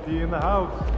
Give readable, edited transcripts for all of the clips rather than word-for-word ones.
Quality in the house.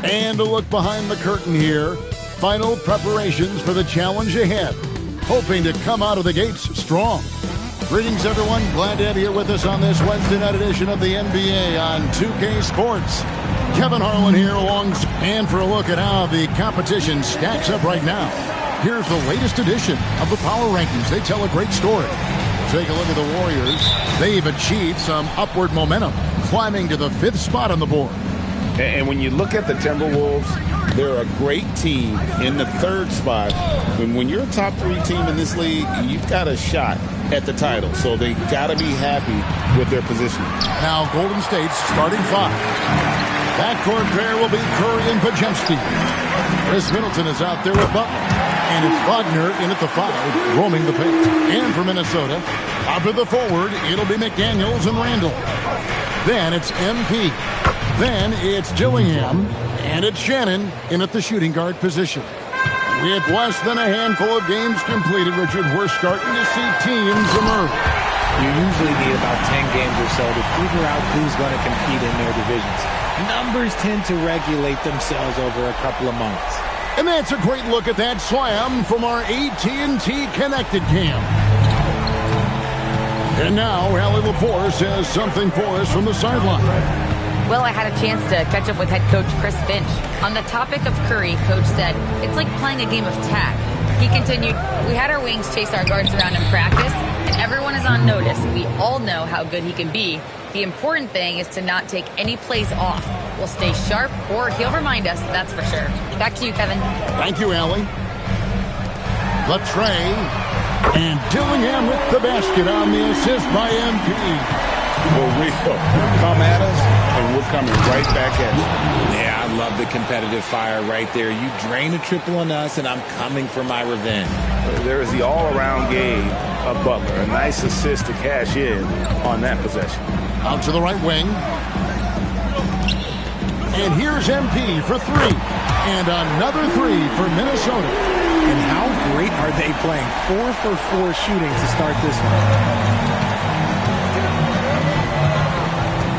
And a look behind the curtain here. Final preparations for the challenge ahead. Hoping to come out of the gates strong. Greetings, everyone. Glad to have you here with us on this Wednesday night edition of the NBA on 2K Sports. Kevin Harlan here along, and for a look at how the competition stacks up right now. Here's the latest edition of the Power Rankings. They tell a great story. Take a look at the Warriors. They've achieved some upward momentum, climbing to the 5th spot on the board. And when you look at the Timberwolves, they're a great team in the 3rd spot. When you're a top 3 team in this league, you've got a shot at the title. So they got to be happy with their position. Now Golden State's starting 5. Backcourt pair will be Curry and Podziemski. Chris Middleton is out there with Butler. And it's Wagner in at the 5, roaming the paint. And for Minnesota, out to the forward, it'll be McDaniels and Randall. Then it's MP. Then it's Dillingham. And it's Shannon in at the shooting guard position. With less than a handful of games completed, Richard, we're starting to see teams emerge. You usually need about 10 games or so to figure out who's going to compete in their divisions. Numbers tend to regulate themselves over a couple of months. And that's a great look at that slam from our AT&T Connected Cam. And now, Allie LaForce has something for us from the sideline. Well, I had a chance to catch up with head coach Chris Finch. On the topic of Curry, coach said, it's like playing a game of tag. He continued, we had our wings chase our guards around in practice, and everyone is on notice. We all know how good he can be. The important thing is to not take any plays off. We'll stay sharp, or he'll remind us, that's for sure. Back to you, Kevin. Thank you, Allie. The tray, and Dillingham with the basket on the assist by MP. Well, Rico, come at us, and we're coming right back at you. Yeah, I love the competitive fire right there. You drain a triple on us, and I'm coming for my revenge. There is the all-around game of Butler. A nice assist to cash in on that possession. Out to the right wing. And here's MP for 3. And another 3 for Minnesota. And how great are they playing? 4 for 4 shooting to start this one.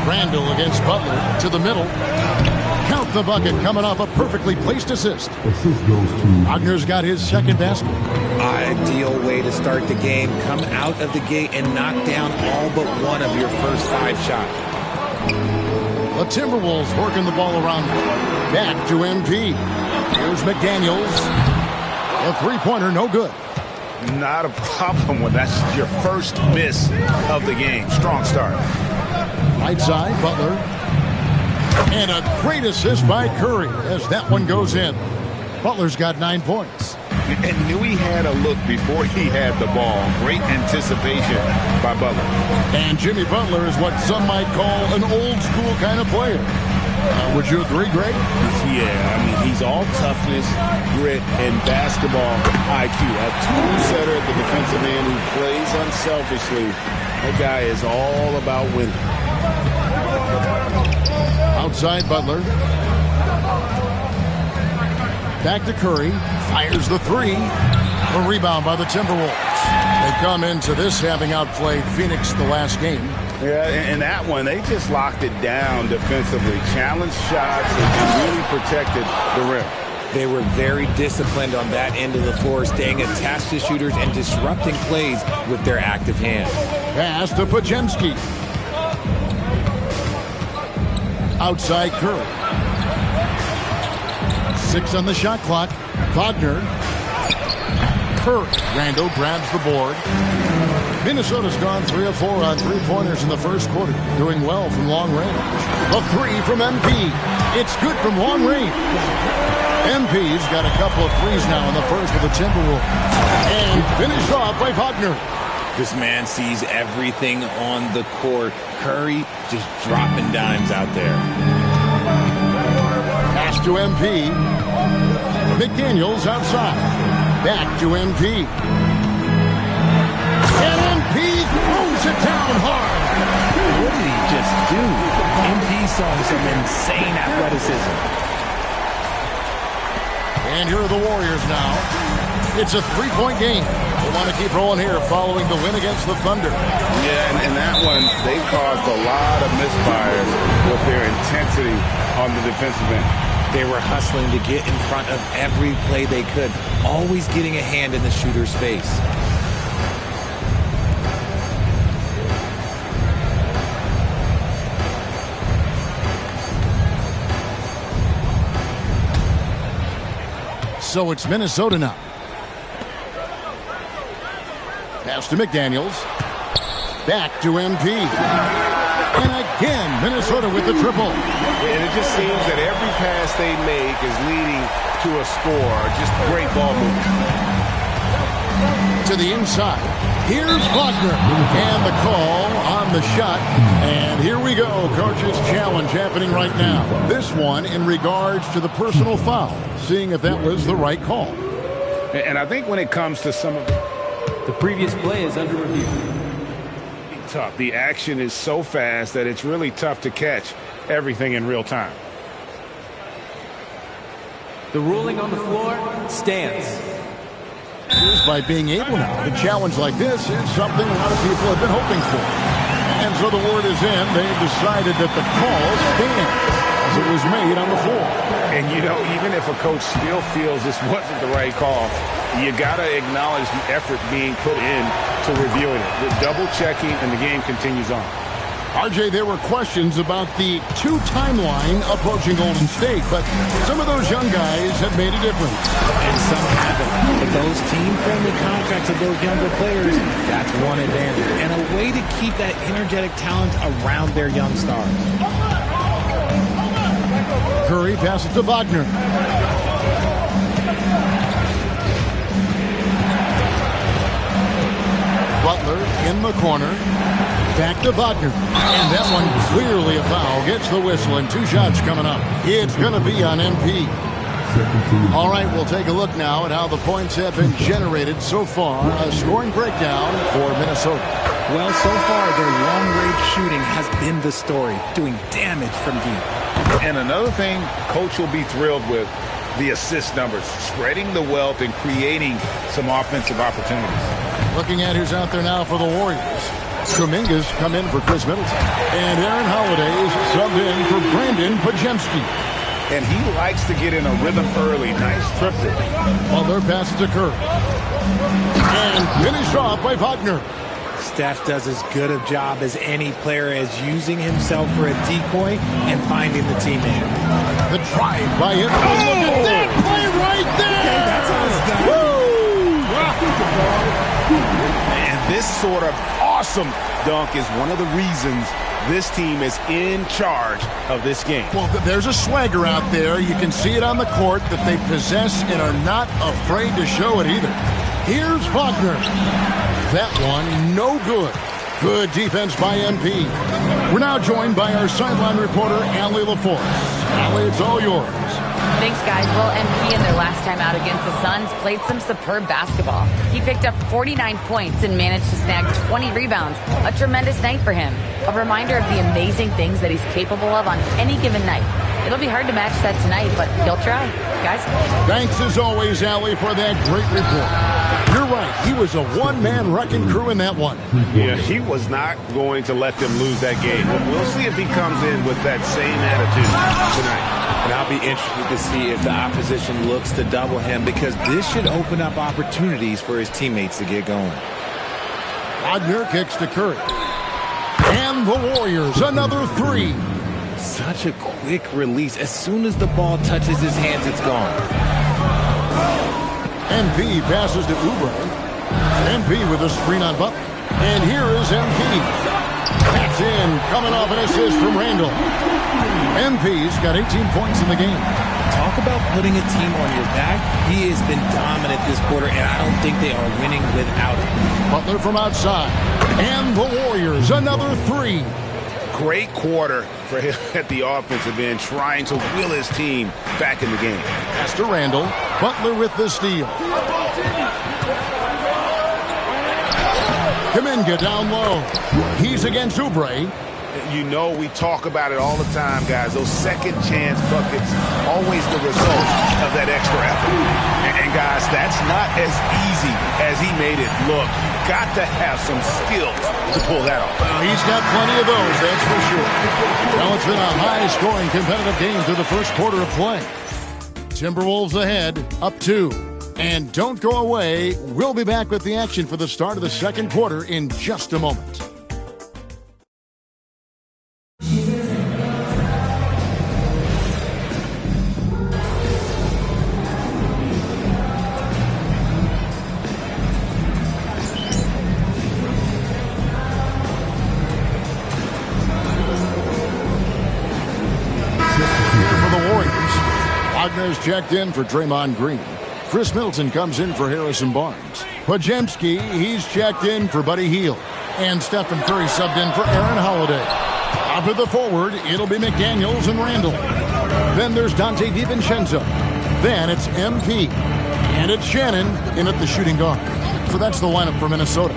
Randall against Butler to the middle. Count the bucket coming off a perfectly placed assist. Wagner's got his 2nd basket. Ideal way to start the game. Come out of the gate and knock down all but one of your first 5 shots. The Timberwolves working the ball around. Back to MP. Here's McDaniels. A 3-pointer, no good. Not a problem when that's your first miss of the game. Strong start. Right side, Butler. And a great assist by Curry as that one goes in. Butler's got 9 points. And knew he had a look before he had the ball. Great anticipation by Butler. And Jimmy Butler is what some might call an old school kind of player. Would you agree, Greg? Yeah, I mean, he's all toughness, grit, and basketball IQ. A tool setter at the defensive end who plays unselfishly. That guy is all about winning. Outside Butler. Back to Curry. Fires the three. A rebound by the Timberwolves. They come into this having outplayed Phoenix the last game. Yeah, and that one, they just locked it down defensively. Challenged shots and really protected the rim. They were very disciplined on that end of the floor, staying attached to shooters and disrupting plays with their active hands. Pass to Podziemski. Outside Curry. 6 on the shot clock. Wagner. Curry. Randall grabs the board. Minnesota's gone 3 of 4 on three-pointers in the first quarter, doing well from long range. A three from MP. It's good from long range. MP's got a couple of threes now in the first of the Timberwolves. And finished off by Wagner. This man sees everything on the court. Curry just dropping dimes out there. Pass to MP. McDaniels outside. Back to MP. And MP throws it down hard. What did he just do? MP saw some insane athleticism. And here are the Warriors now. It's a three-point game. They want to keep rolling here following the win against the Thunder. Yeah, and that one, they caused a lot of misfires with their intensity on the defensive end. They were hustling to get in front of every play they could, always getting a hand in the shooter's face. So it's Minnesota now. Pass to McDaniels. Back to MP. And again, Minnesota with the triple. And it just seems that every pass they make is leading to a score. Just great ball movement. To the inside. Here's Wagner. And the call on the shot. And here we go. Coach's challenge happening right now. This one in regards to the personal foul. Seeing if that was the right call. And I think when it comes to some of the previous play is under review. Tough. The action is so fast that it's really tough to catch everything in real time. The ruling on the floor stands. By being able now to challenge like this is something a lot of people have been hoping for. And so the word is in. They've decided that the call stands as it was made on the floor. And, you know, even if a coach still feels this wasn't the right call, you got to acknowledge the effort being put in to reviewing it. The double-checking, and the game continues on. RJ, there were questions about the two timeline approaching Golden State, but some of those young guys have made a difference. And some haven't. But those team-friendly contracts of those younger players, that's one advantage. And a way to keep that energetic talent around their young stars. Curry passes to Wagner. Butler in the corner. Back to Wagner. And that one clearly a foul. Gets the whistle and 2 shots coming up. It's going to be on MP. All right, we'll take a look now at how the points have been generated so far. A scoring breakdown for Minnesota. Well, so far, their long-range shooting has been the story, doing damage from deep. And another thing coach will be thrilled with, the assist numbers, spreading the wealth and creating some offensive opportunities. Looking at who's out there now for the Warriors. Kuminga's come in for Chris Middleton. And Aaron Holiday's subbed in for Brandon Podziemski. And he likes to get in a rhythm early. Nice triple. Butler passes to Curry. And finished off by Wagner. Steph does as good a job as any player as using himself for a decoy and finding the teammate. The drive by him. Oh, look at that play right there. Okay, that's how it's done. And this sort of awesome dunk is one of the reasons this team is in charge of this game. Well, there's a swagger out there. You can see it on the court that they possess and are not afraid to show it either. Here's Wagner. That one, no good. Good defense by MP. We're now joined by our sideline reporter, Allie LaForce. Allie, it's all yours. Thanks, guys. Well, MP in their last time out against the Suns played some superb basketball. He picked up 49 points and managed to snag 20 rebounds. A tremendous night for him. A reminder of the amazing things that he's capable of on any given night. It'll be hard to match that tonight, but he'll try. Guys? Thanks as always, Allie, for that great report. You're right. He was a one-man wrecking crew in that one. Yeah, he was not going to let them lose that game. We'll see if he comes in with that same attitude tonight. And I'll be interested to see if the opposition looks to double him, because this should open up opportunities for his teammates to get going. Wagner kicks to Curry. And the Warriors, another three. Such a quick release. As soon as the ball touches his hands, it's gone. MP passes to Oubre. MP with a screen on Butler. And here is MP. That's in, coming off an assist from Randall. MP's got 18 points in the game. Talk about putting a team on your back. He has been dominant this quarter, and I don't think they are winning without him. Butler from outside. And the Warriors, another three. Great quarter for him at the offensive end, trying to will his team back in the game. Pass to Randall. Butler with the steal. Kuminga down low. He's against Oubre. You know, we talk about it all the time, guys. Those second chance buckets, always the result of that extra effort. And guys, that's not as easy as he made it look. You've got to have some skills to pull that off. He's got plenty of those, that's for sure. Well, it's been a high-scoring competitive game through the first quarter of play. Timberwolves ahead, up 2. And don't go away. We'll be back with the action for the start of the second quarter in just a moment. Wagner's checked in for Draymond Green. Chris Middleton comes in for Harrison Barnes. Podziemski, he's checked in for Buddy Hield. And Stephen Curry subbed in for Aaron Holiday. Up at the forward, it'll be McDaniels and Randall. Then there's Dante DiVincenzo. Then it's MP. And it's Shannon in at the shooting guard. So that's the lineup for Minnesota.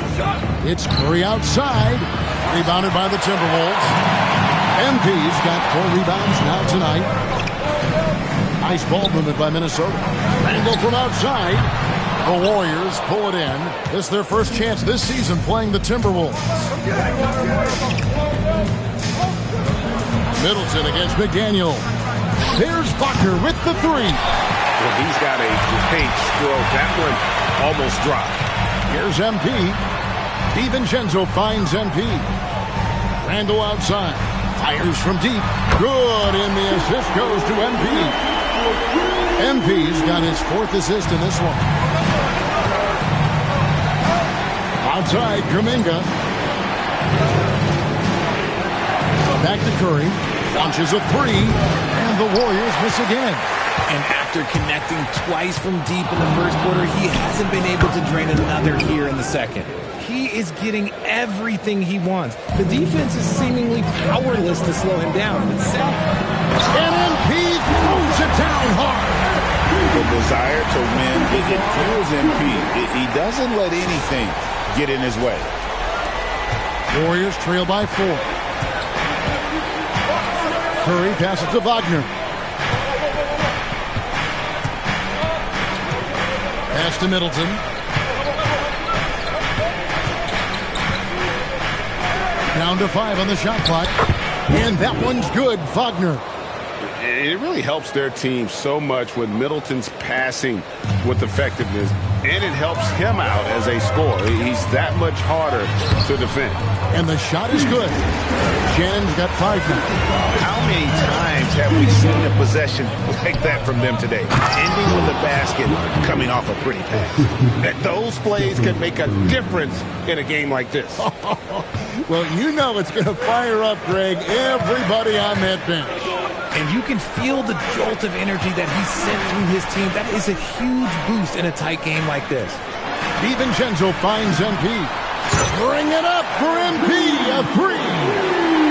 It's Curry outside. Rebounded by the Timberwolves. MP's got 4 rebounds now tonight. Nice ball movement by Minnesota. Randall from outside. The Warriors pull it in. This is their first chance this season playing the Timberwolves. Middleton against McDaniel. There's Wagner with the three. Well, he's got a great stroke. That one almost dropped. Here's MP. DiVincenzo finds MP. Randall outside. Fires from deep. Good, and the assist goes to MP. MP's got his 4th assist in this one. Outside, Kuminga. Back to Curry. Launches a 3, and the Warriors miss again. And after connecting twice from deep in the first quarter, he hasn't been able to drain another here in the second. He is getting everything he wants. The defense is seemingly powerless to slow him down. It's sad. And MP throws it down hard. The desire to win, it fuels MP. He doesn't let anything get in his way. Warriors trail by 4. Curry passes to Wagner. Pass to Middleton. Down to 5 on the shot clock. And that one's good, Wagner. It really helps their team so much with Middleton's passing with effectiveness, and it helps him out as a scorer. He's that much harder to defend. And the shot is good. Shannon's got 5 now. How many times have we seen a possession like that from them today? Ending with a basket, coming off a pretty pass. Those plays can make a difference in a game like this. Well, you know it's going to fire up, Greg, everybody on that bench. And you can feel the jolt of energy that he sent through his team. That is a huge boost in a tight game like this. DiVincenzo finds MP. Bring it up for MP, a 3.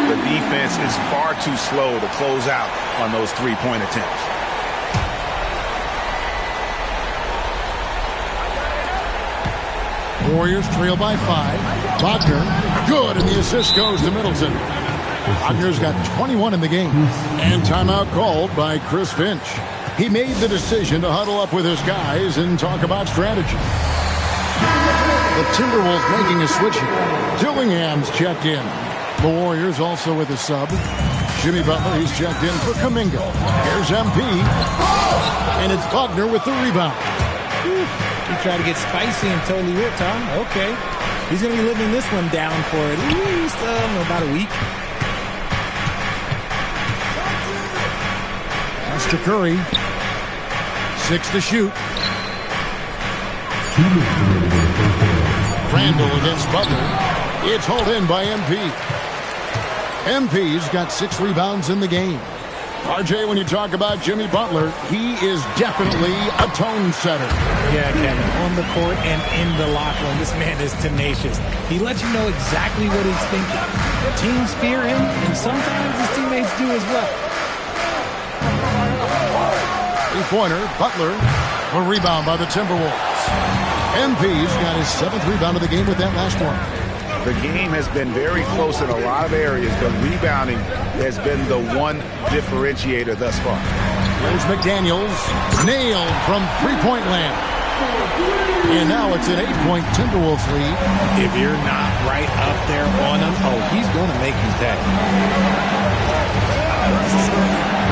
The defense is far too slow to close out on those three-point attempts. Warriors trail by 5. Wagner, good, and the assist goes to Middleton. Wagner's got 21 in the game. And timeout called by Chris Finch. He made the decision to huddle up with his guys and talk about strategy. The Timberwolves making a switch here. Dillingham's checked in. The Warriors also with a sub. Jimmy Butler, he's checked in for Kuminga. Here's MP. And it's Wagner with the rebound. He tried to get spicy and totally ripped, huh? Okay. He's going to be living this one down for at least about a week. Pass to Curry. 6 to shoot. Randall against Butler. It's hauled in by MP. MP's got 6 rebounds in the game. RJ, when you talk about Jimmy Butler, he is definitely a tone setter. Yeah, Kevin, on the court and in the locker room, this man is tenacious. He lets you know exactly what he's thinking. Teams fear him, and sometimes his teammates do as well. Three-pointer, Butler, a rebound by the Timberwolves. MP's got his 7th rebound of the game with that last one. The game has been very close in a lot of areas, but rebounding has been the one differentiator thus far. Here's McDaniels, nailed from three-point land. And now it's an 8-point Timberwolves lead. If you're not right up there on him, oh, he's going to make you pay.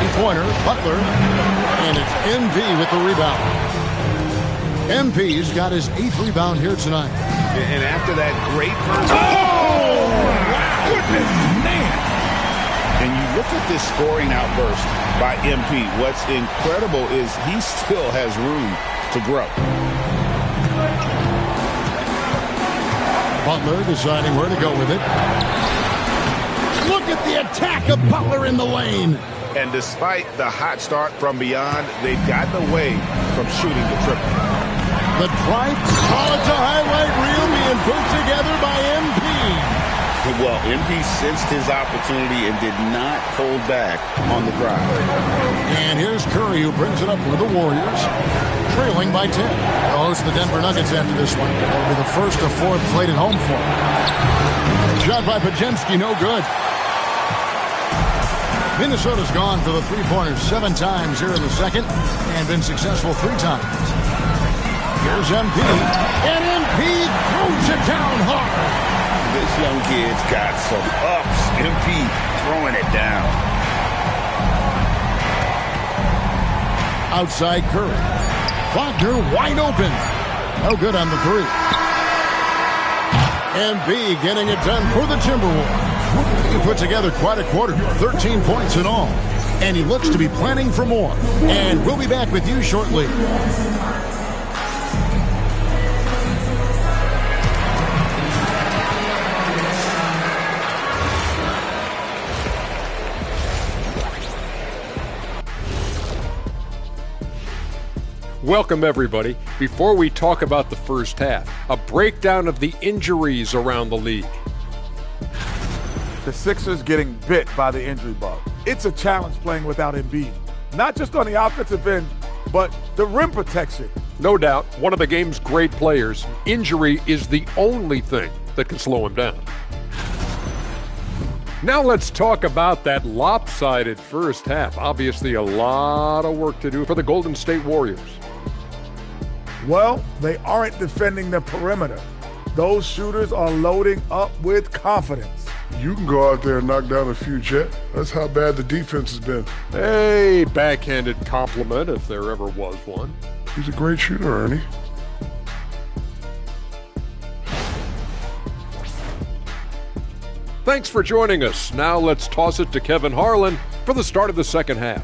Three-pointer, Butler, and it's MP with the rebound. MP's got his 8th rebound here tonight. And after that great first... Oh! Goodness, man! And you look at this scoring outburst by MP. What's incredible is he still has room to grow. Butler deciding where to go with it. Look at the attack of Butler in the lane. And despite the hot start from beyond, they've gotten away from shooting the triple. The drive, it's a highlight reel being put together by MP. Well, MP sensed his opportunity and did not hold back on the drive. And here's Curry, who brings it up for the Warriors, trailing by 10. They'll host the Denver Nuggets after this one. That'll be the first of 4 played at home for them. Shot by Podziemski, no good. Minnesota's gone for the three-pointers 7 times here in the second and been successful 3 times. Here's MP, and MP throws it down hard. This young kid's got some ups. MP throwing it down. Outside Curry. Wagner wide open. No good on the 3. MP getting it done for the Timberwolves. He put together quite a quarter, 13 points in all. And he looks to be planning for more. And we'll be back with you shortly. Welcome, everybody. Before we talk about the first half, a breakdown of the injuries around the league. The Sixers getting bit by the injury bug. It's a challenge playing without Embiid. Not just on the offensive end, but the rim protection. No doubt, one of the game's great players. Injury is the only thing that can slow him down. Now let's talk about that lopsided first half. Obviously, a lot of work to do for the Golden State Warriors. Well, they aren't defending the perimeter. Those shooters are loading up with confidence. You can go out there and knock down a few, Jet. That's how bad the defense has been. A backhanded compliment, if there ever was one. He's a great shooter, Ernie. Thanks for joining us. Now let's toss it to Kevin Harlan for the start of the second half.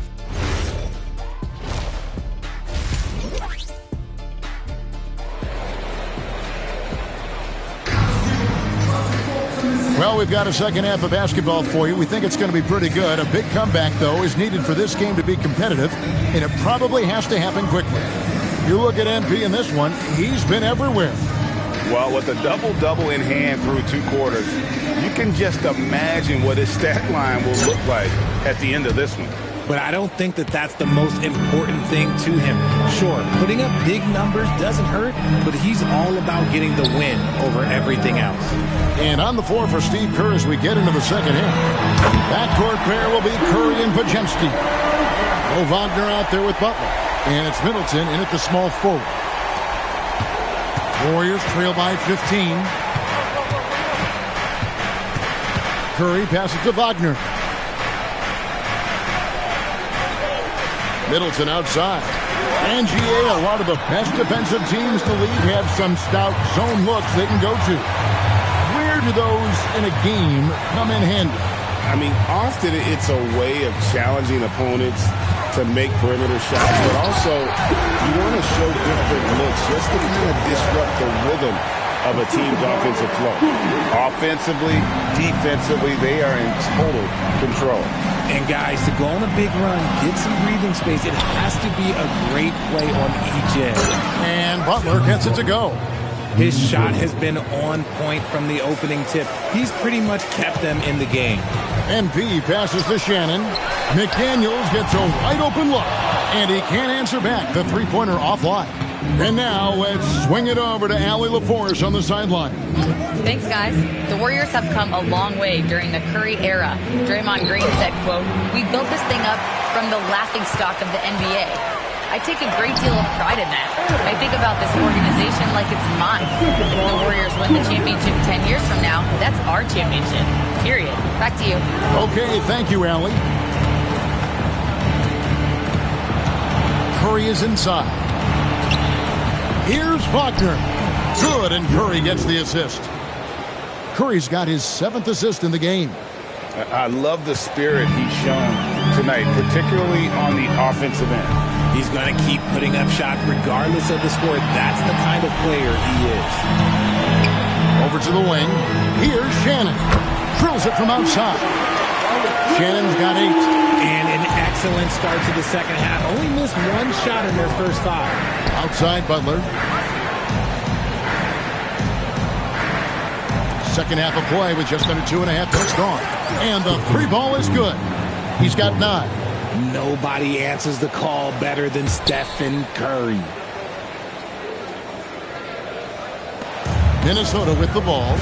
Well, we've got a second half of basketball for you. We think it's going to be pretty good. A big comeback, though, is needed for this game to be competitive, and it probably has to happen quickly. You look at MP in this one, he's been everywhere. Well, with a double-double in hand through 2 quarters, you can just imagine what his stat line will look like at the end of this one. But I don't think that that's the most important thing to him. Sure, putting up big numbers doesn't hurt, but he's all about getting the win over everything else. And on the floor for Steve Kerr as we get into the second half. Backcourt pair will be Curry and Podziemski. Mo Wagner out there with Butler. And it's Middleton in at the small forward. Warriors trail by 15. Curry passes to Wagner. Middleton outside. And GA, a lot of the best defensive teams in the league have some stout zone looks they can go to. Where do those in a game come in handy? I mean, often it's a way of challenging opponents to make perimeter shots, but also you want to show different looks just to kind of disrupt the rhythm of a team's offensive flow. Offensively, defensively, they are in total control. And guys, to go on a big run, get some breathing space, it has to be a great play on each end. And Butler gets it to go. His shot has been on point from the opening tip. He's pretty much kept them in the game. MP passes to Shannon. McDaniels gets a wide open look, and he can't answer back the three-pointer offline. And now let's swing it over to Allie LaForce on the sideline. Thanks, guys. The Warriors have come a long way during the Curry era. Draymond Green said, quote, "We built this thing up from the laughingstock of the NBA. I take a great deal of pride in that. I think about this organization like it's mine. If the Warriors win the championship 10 years from now, that's our championship. Period." Back to you. Okay, thank you, Allie. Curry is inside. Here's Wagner. Good, and Curry gets the assist. Curry's got his 7th assist in the game. I love the spirit he's shown tonight, particularly on the offensive end. He's going to keep putting up shots regardless of the score. That's the kind of player he is. Over to the wing. Here's Shannon. Drills it from outside. Shannon's got 8. And an excellent start to the second half. Only missed 1 shot in their first 5. Outside Butler. Second half of play with just under 2.5 minutes gone. And the 3 ball is good. He's got 9. Nobody answers the call better than Stephen Curry. Minnesota with the ball.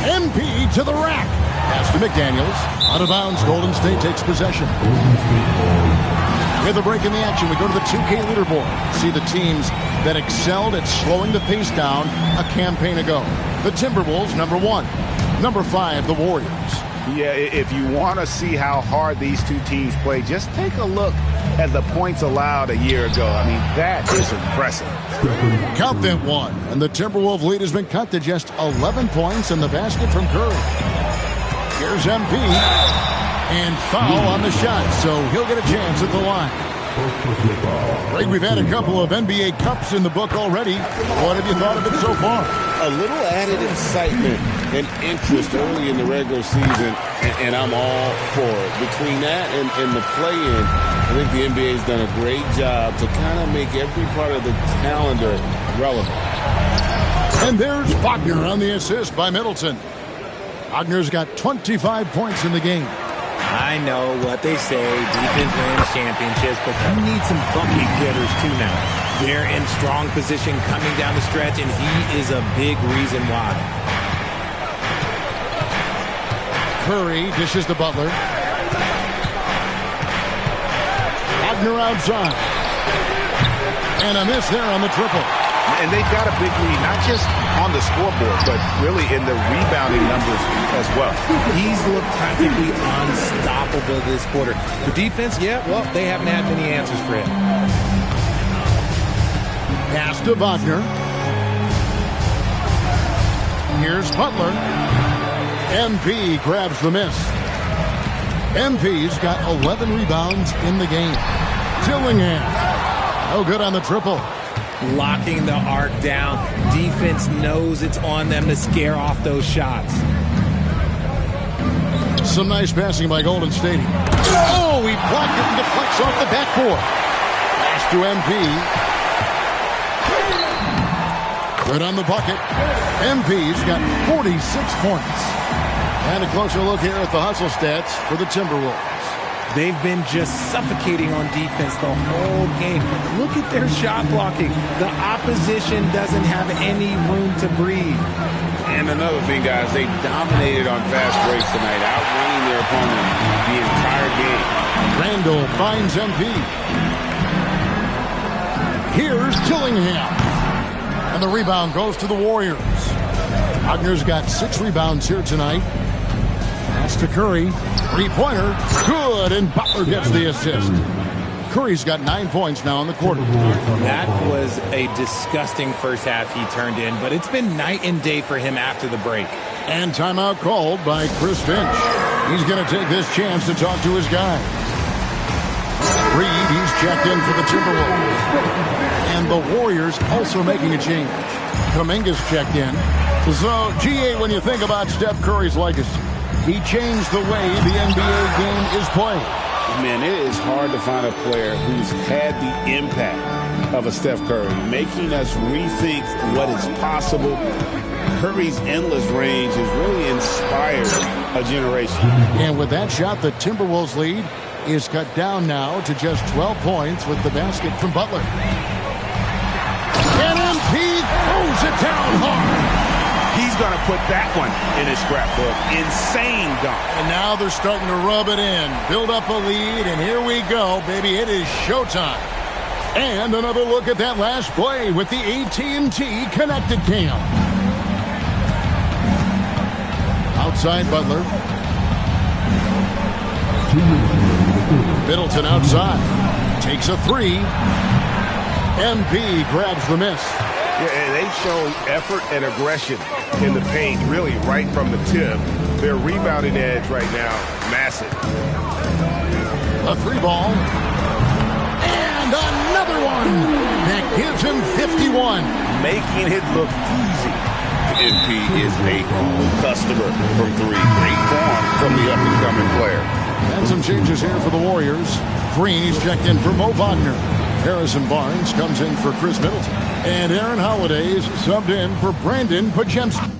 MP to the rack. Pass to McDaniels. Out of bounds. Golden State takes possession. With a break in the action, we go to the 2K leaderboard. See the teams that excelled at slowing the pace down a campaign ago. The Timberwolves, number 1. Number 5, the Warriors. Yeah, if you want to see how hard these two teams play, just take a look at the points allowed a year ago. I mean, that is impressive. Count that 1. And the Timberwolves lead has been cut to just 11 points in the basket from Curry. Here's MP. And foul on the shot, so he'll get a chance at the line. Greg, we've had a couple of NBA Cups in the book already. What have you thought of it so far? A little added excitement and interest early in the regular season, and I'm all for it. Between that and the play-in, I think the NBA has done a great job to kind of make every part of the calendar relevant. And there's Wagner on the assist by Middleton. Wagner's got 25 points in the game. I know what they say, defense wins championships, but you need some bucket getters too now. They're in strong position coming down the stretch, and he is a big reason why. Curry dishes to Butler. Wagner outside. And a miss there on the triple. And they've got a big lead, not just on the scoreboard, but really in the rebounding numbers as well. He's looked practically unstoppable this quarter. The defense, yeah, well, they haven't had many answers for him. Pass to Wagner. Here's Butler. MP grabs the miss. MP's got 11 rebounds in the game. Dillingham. No good on the triple. Locking the arc down. Defense knows it's on them to scare off those shots. Some nice passing by Golden State. Oh, he blocked it and deflects off the backboard. Pass to MP. Good on the bucket. MP's got 46 points. And a closer look here at the hustle stats for the Timberwolves. They've been just suffocating on defense the whole game. Look at their shot blocking. The opposition doesn't have any room to breathe. And another thing, guys, they dominated on fast breaks tonight, outrunning their opponent the entire game. Randall finds MP. Here's Dillingham. And the rebound goes to the Warriors. Wagner's got 6 rebounds here tonight. Pass to Curry. Three-pointer. Good, and Butler gets the assist. Curry's got 9 points now in the quarter. That was a disgusting first half he turned in, but it's been night and day for him after the break. And timeout called by Chris Finch. He's going to take this chance to talk to his guys. Reed, he's checked in for the Timberwolves. And the Warriors also making a change. Kuminga's checked in. So, GA, when you think about Steph Curry's legacy, he changed the way the NBA game is played. Man, it is hard to find a player who's had the impact of a Steph Curry, making us rethink what is possible. Curry's endless range has really inspired a generation. And with that shot, the Timberwolves lead is cut down now to just 12 points with the basket from Butler. And MP throws it down hard. He's going to put that one in his scrapbook. Insane dunk. And now they're starting to rub it in, build up a lead, and here we go, baby. It is showtime. And another look at that last play with the AT&T Connected Cam. Outside Butler. Middleton outside. Takes a three. MP grabs the miss. Yeah, and they've shown effort and aggression in the paint, really right from the tip. Their rebounding edge right now, massive. A three ball. And another one. That gives him 51. Making it look easy. MP is a customer from 3. Great form from the up-and-coming player. And some changes here for the Warriors. Green, he's checked in for Mo Wagner. Harrison Barnes comes in for Chris Middleton. And Aaron Holiday is subbed in for Brandon Podziemski.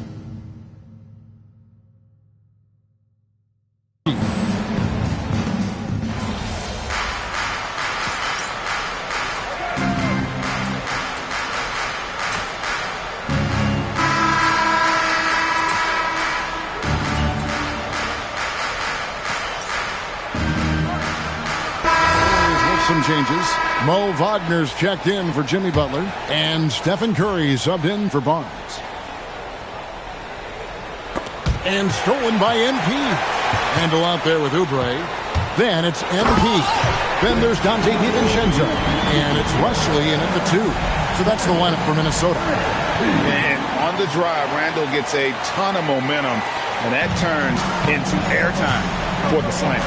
Some changes. Mo Wagner's checked in for Jimmy Butler, and Stephen Curry subbed in for Barnes. And stolen by MP. Handle out there with Oubre. Then it's MP. Then there's Dante DiVincenzo. And it's Wesley in at the 2. So that's the lineup for Minnesota. And on the drive, Randall gets a ton of momentum, and that turns into airtime for the slam.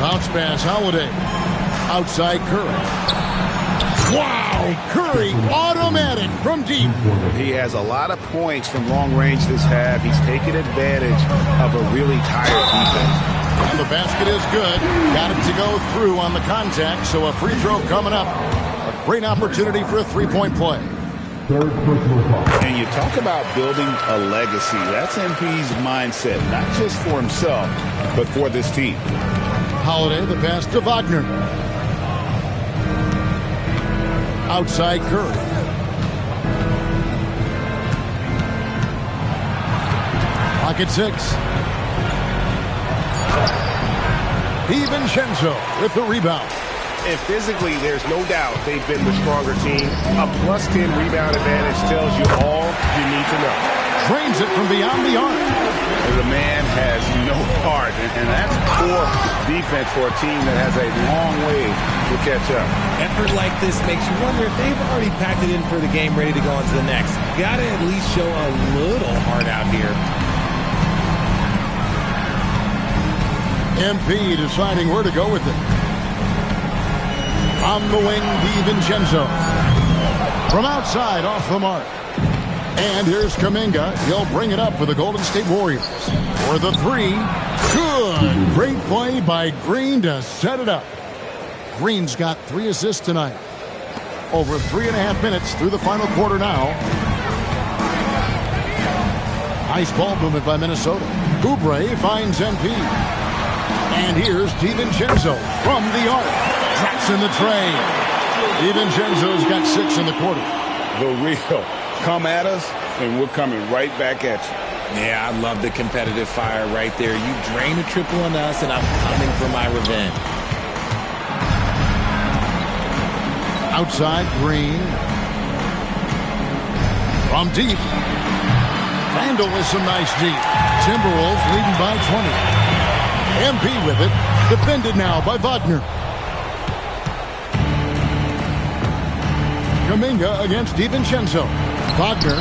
Bounce pass, Holiday. Outside Curry. Wow! Curry, automatic from deep. He has a lot of points from long range this half. He's taken advantage of a really tired defense. And the basket is good. Got it to go through on the contact, so a free throw coming up. A great opportunity for a three-point play. And you talk about building a legacy. That's MP's mindset, not just for himself, but for this team. Holiday, the pass to Wagner. Outside Curry. Pocket 6. DiVincenzo with the rebound. And physically, there's no doubt they've been the stronger team. A plus 10 rebound advantage tells you all you need to know. Drains it from beyond the arc. The man has no heart, and that's poor defense for a team that has a long way to catch up. Effort like this makes you wonder if they've already packed it in for the game, ready to go on to the next. Got to at least show a little heart out here. MP deciding where to go with it. On the wing, DiVincenzo. From outside, off the mark. And here's Kuminga. He'll bring it up for the Golden State Warriors. For the 3. Good. Great play by Green to set it up. Green's got 3 assists tonight. Over 3.5 minutes through the final quarter now. Nice ball movement by Minnesota. Oubre finds MP. And here's DiVincenzo from the arc. Drops in the tray. DiVincenzo's got 6 in the quarter. The real. Come at us, and we're coming right back at you. Yeah, I love the competitive fire right there. You drain a triple on us, and I'm coming for my revenge. Outside, Green. From deep. Randall with some nice deep. Timberwolves leading by 20. MP with it. Defended now by Wagner. Kuminga against DiVincenzo. Wagner,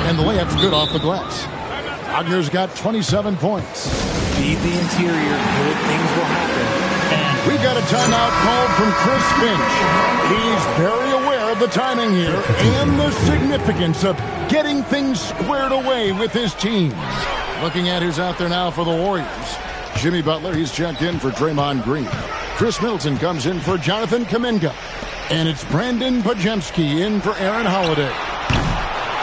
and the layup's good off the glass. Wagner's got 27 points. Feed the interior. Good things will happen. And we got a timeout called from Chris Finch. He's very aware of the timing here and the significance of getting things squared away with his teams. Looking at who's out there now for the Warriors. Jimmy Butler, he's checked in for Draymond Green. Chris Middleton comes in for Jonathan Kuminga. And it's Brandon Podziemski in for Aaron Holiday.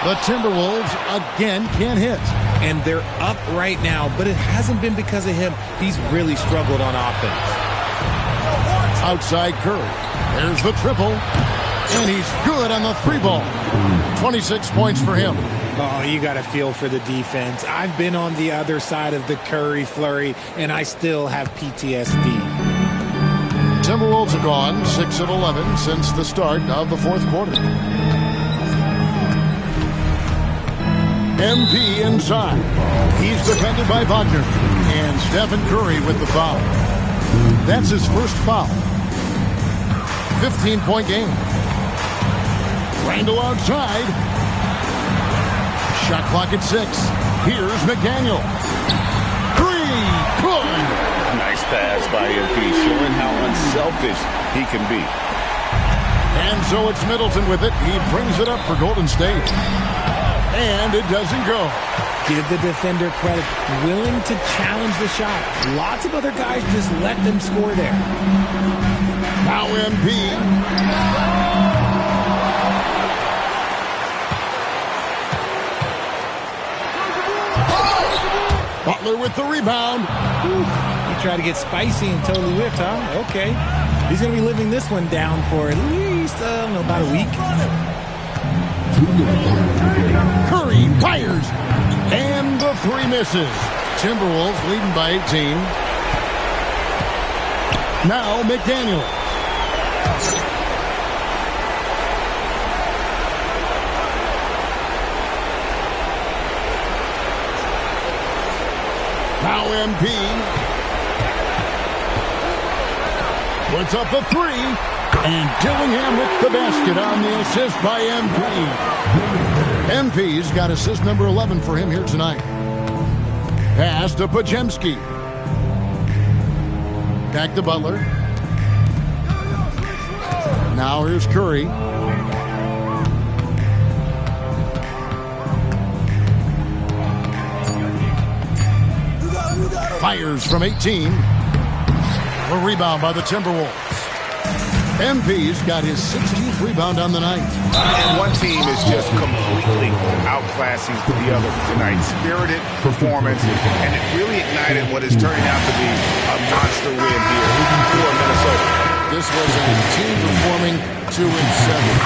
The Timberwolves again can't hit. And they're up right now, but it hasn't been because of him. He's really struggled on offense. Outside Curry. There's the triple. And he's good on the 3-ball. 26 points for him. Oh, you got to feel for the defense. I've been on the other side of the Curry flurry, and I still have PTSD. Timberwolves have gone 6 of 11 since the start of the fourth quarter. MP inside. He's defended by Wagner. And Stephen Curry with the foul. That's his first foul. 15-point game. Randall outside. Shot clock at 6. Here's McDaniel. 3. Good. Nice pass by MP, showing how unselfish he can be. And so it's Middleton with it. He brings it up for Golden State. And it doesn't go. Give the defender credit. Willing to challenge the shot. Lots of other guys just let them score there. Now MP. Butler with the rebound. You try to get spicy and totally whiffed, huh? Okay. He's going to be living this one down for at least, about a week. Curry fires. And the 3 misses. Timberwolves leading by 18. Now McDaniel. Now MP puts up the 3, and Dillingham with the basket on the assist by MP. MP's got assist number 11 for him here tonight. Pass to Podziemski. Back to Butler. Now here's Curry. Fires from 18. A rebound by the Timberwolves. MP's got his 16th rebound on the night. And one team is just completely outclassing the other tonight. Spirited performance, and it really ignited what is turning out to be a monster win here for Minnesota. This was a team performing to its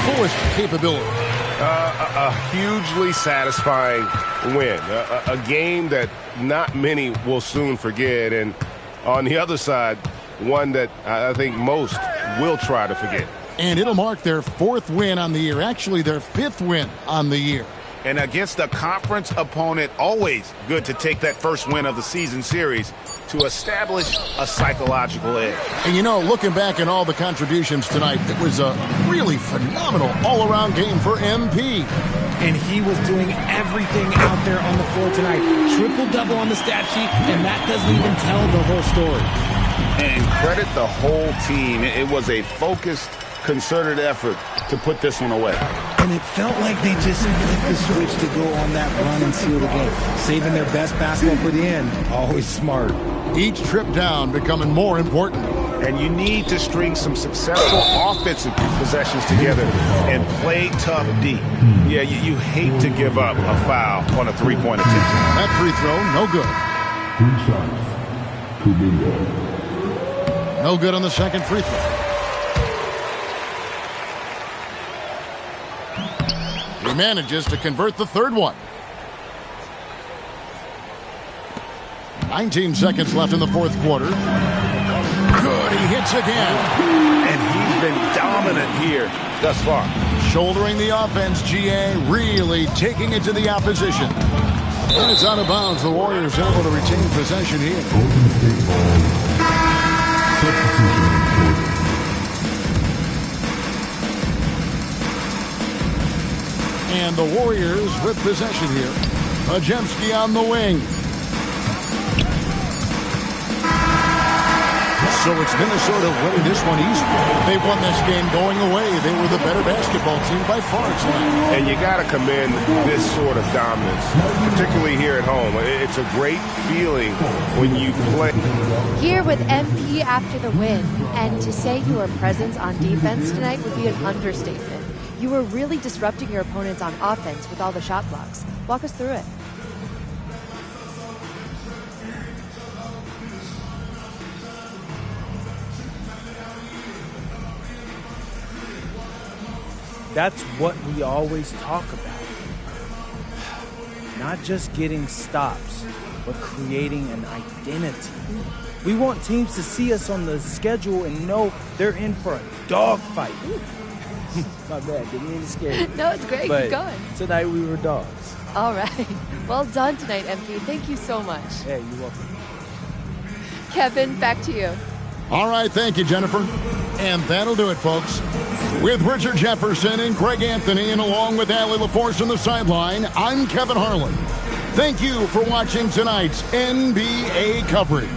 fullest capability. A hugely satisfying win. A game that not many will soon forget. And on the other side, one that I think most will try to forget. And it'll mark their 4th win on the year. Actually, their 5th win on the year. And against a conference opponent, always good to take that first win of the season series to establish a psychological edge. And, you know, looking back at all the contributions tonight, it was a really phenomenal all-around game for MP. And he was doing everything out there on the floor tonight. Triple-double on the stat sheet, and that doesn't even tell the whole story. And credit the whole team. It was a focused, concerted effort to put this one away. And it felt like they just flipped the switch to go on that run and seal the game. Saving their best basketball for the end. Always smart. Each trip down becoming more important. And you need to string some successful offensive possessions together and play tough D. Yeah, you hate to give up a foul on a three-point attempt. That free throw, no good. 3 shots to be good. No good on the second free throw. He manages to convert the third one. 19 seconds left in the fourth quarter. Good, he hits again. And he's been dominant here thus far. Shouldering the offense, GA really taking it to the opposition. And it's out of bounds. The Warriors able to retain possession here. Golden State ball. Substitution report. And the Warriors with possession here. Podziemski on the wing. So it's Minnesota winning this one easily. They won this game going away. They were the better basketball team by far tonight. And you got to commend this sort of dominance, particularly here at home. It's a great feeling when you play. Here with MP after the win, and to say your presence on defense tonight would be an understatement. You were really disrupting your opponents on offense with all the shot blocks. Walk us through it. That's what we always talk about. Not just getting stops, but creating an identity. We want teams to see us on the schedule and know they're in for a dogfight. My bad, didn't mean to scare you. No, it's great. But keep going. tonight we were dogs. All right. Well done tonight, MP. Thank you so much. Yeah, you're welcome. Kevin, back to you. All right, thank you, Jennifer. And that'll do it, folks. With Richard Jefferson and Greg Anthony, and along with Allie LaForce on the sideline, I'm Kevin Harlan. Thank you for watching tonight's NBA coverage.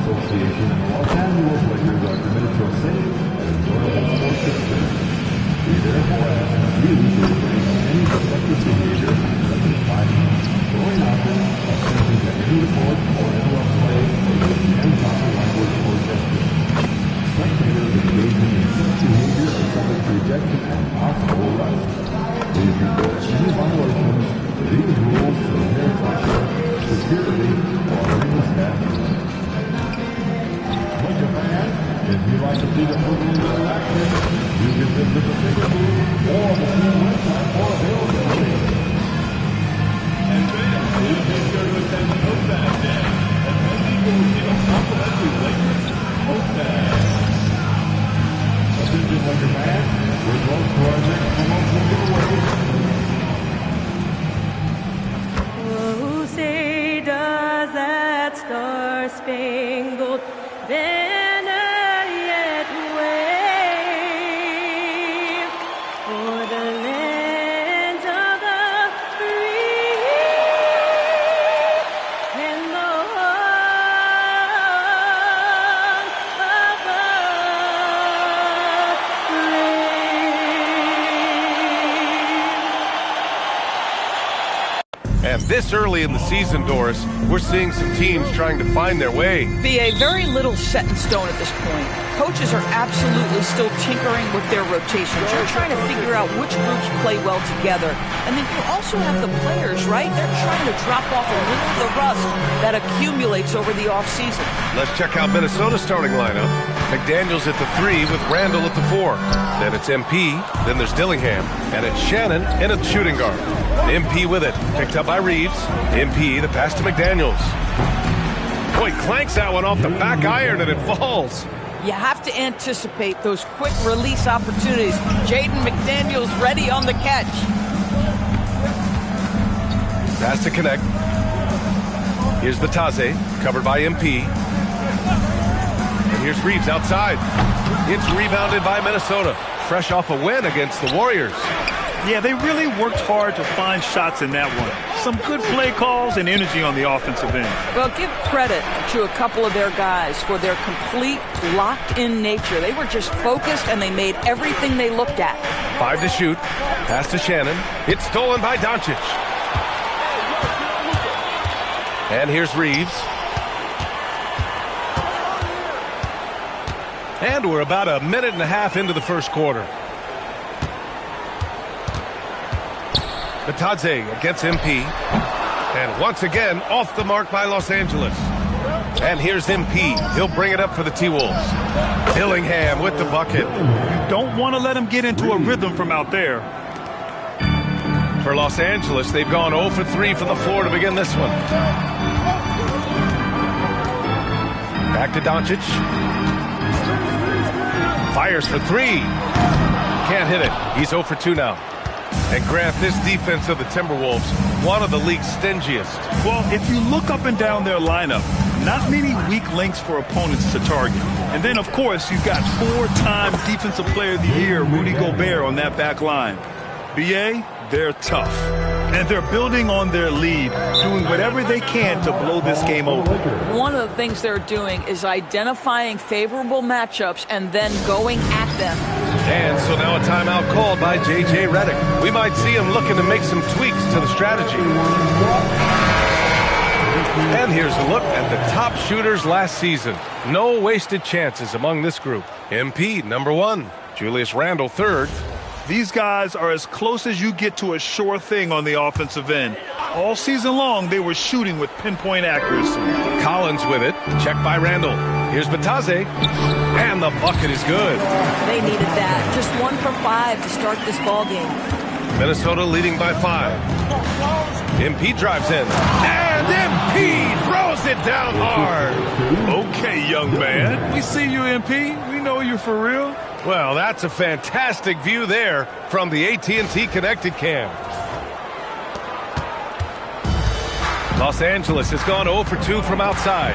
Association and the Los Angeles Lakers are committed to a safe and enjoyable sports experience. We therefore ask you to refrain from any destructive behavior such as fighting, throwing objects, attempting to enter the court or interrupt play, or using improper language or gestures. Spectators engaging in such behavior are subject to rejection and possible arrest. Please report any violations to these rules to the nearest usher, security, or arena staff. If you'd like to see the privilege of action, you can visit the ticket booth or the team website for availability. And then, please make sure to Attention, Laker fans. Results for our next promotional giveaway. Oh, say does that star-spangled banner yet wave for the lands of the free and the home of the brave. And this early in the season, Doris, we're seeing some teams trying to find their way. BA, very little set in stone at this point. Coaches are absolutely still tinkering with their rotations. You're trying to figure out which groups play well together. And then you also have the players, right? They're trying to drop off a little of the rust that accumulates over the offseason. Let's check out Minnesota's starting lineup. McDaniels at the 3 with Randall at the 4. Then it's MP, then there's Dillingham, and it's Shannon in a shooting guard. MP with it, picked up by Reeves. MP, the pass to McDaniels. Boy, clanks that one off the back iron and it falls. You have to anticipate those quick release opportunities. Jaden McDaniels ready on the catch. Pass to connect. Here's Batase, covered by MP. And here's Reeves outside. It's rebounded by Minnesota, fresh off a win against the Warriors. Yeah, they really worked hard to find shots in that one. Some good play calls and energy on the offensive end. Well, give credit to a couple of their guys for their complete locked-in nature. They were just focused, and they made everything they looked at. 5 to shoot. Pass to Shannon. It's stolen by Doncic. And here's Reeves. And we're about a minute and a half into the first quarter. Batadze against MP. And once again, off the mark by Los Angeles. And here's MP. He'll bring it up for the T-Wolves. Dillingham with the bucket. You don't want to let him get into a rhythm from out there. For Los Angeles, they've gone 0 for 3 from the floor to begin this one. Back to Doncic. Fires for 3. Can't hit it. He's 0 for 2 now. And Grant, this defense of the Timberwolves, one of the league's stingiest. Well, if you look up and down their lineup, not many weak links for opponents to target. And then, of course, you've got 4-time Defensive Player of the Year, Rudy Gobert, on that back line. BA, they're tough. And they're building on their lead, doing whatever they can to blow this game over. One of the things they're doing is identifying favorable matchups and then going at them. And so now a timeout called by J.J. Redick. We might see him looking to make some tweaks to the strategy. And here's a look at the top shooters last season. No wasted chances among this group. MP, number 1. Julius Randle, 3rd. These guys are as close as you get to a sure thing on the offensive end. All season long, they were shooting with pinpoint accuracy. Collins with it. Checked by Randle. Here's Batadze. And the bucket is good. They needed that. Just 1 for 5 to start this ball game. Minnesota leading by 5. MP drives in. And MP throws it down hard. Okay, young man. We see you, MP. We know you're for real. Well, that's a fantastic view there from the AT&T Connected Cam. Los Angeles has gone 0 for 2 from outside.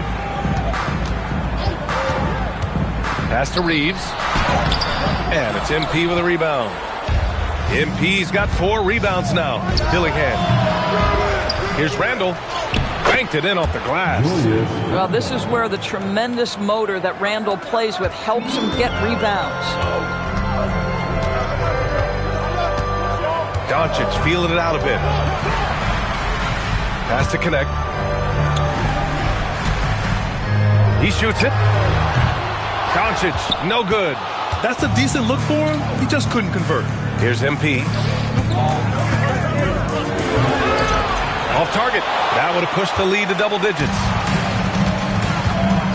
Pass to Reeves. And it's MP with a rebound. MP's got 4 rebounds now. Dillingham. Here's Randle. Banked it in off the glass. Well, this is where the tremendous motor that Randle plays with helps him get rebounds. Doncic feeling it out a bit. Pass to connect. He shoots it. Doncic, no good. That's a decent look for him. He just couldn't convert. Here's MP. Off target. That would have pushed the lead to double digits.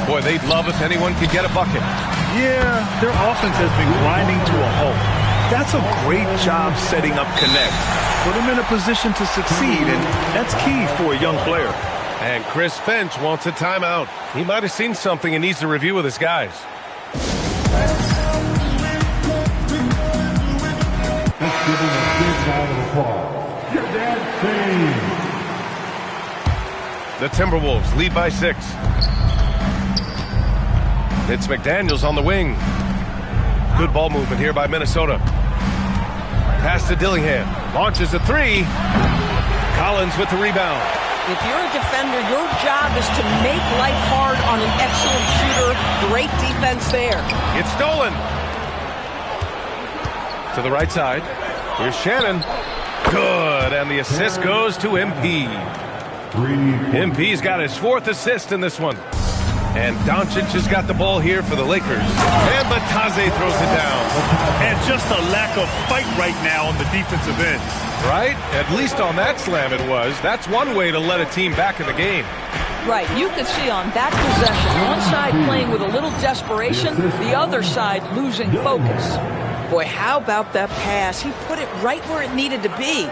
Boy, they'd love if anyone could get a bucket. Yeah, their offense has been grinding to a halt. That's a great job setting up Connect. Put him in a position to succeed, and that's key for a young player. And Chris Finch wants a timeout. He might have seen something and needs to review with his guys. Let's give him a big round of applause. Your dad sings. The Timberwolves lead by 6. It's McDaniels on the wing. Good ball movement here by Minnesota. Pass to Dillingham. Launches a 3. Collins with the rebound. If you're a defender, your job is to make life hard on an excellent shooter. Great defense there. It's stolen. To the right side. Here's Shannon. Good. And the assist goes to MP. MP's got his 4th assist in this one. And Doncic has got the ball here for the Lakers. And Batase throws it down. And just a lack of fight right now on the defensive end. Right? At least on that slam it was. That's one way to let a team back in the game. Right. You could see on that possession, one side playing with a little desperation, the other side losing focus. Boy, how about that pass? He put it right where it needed to be.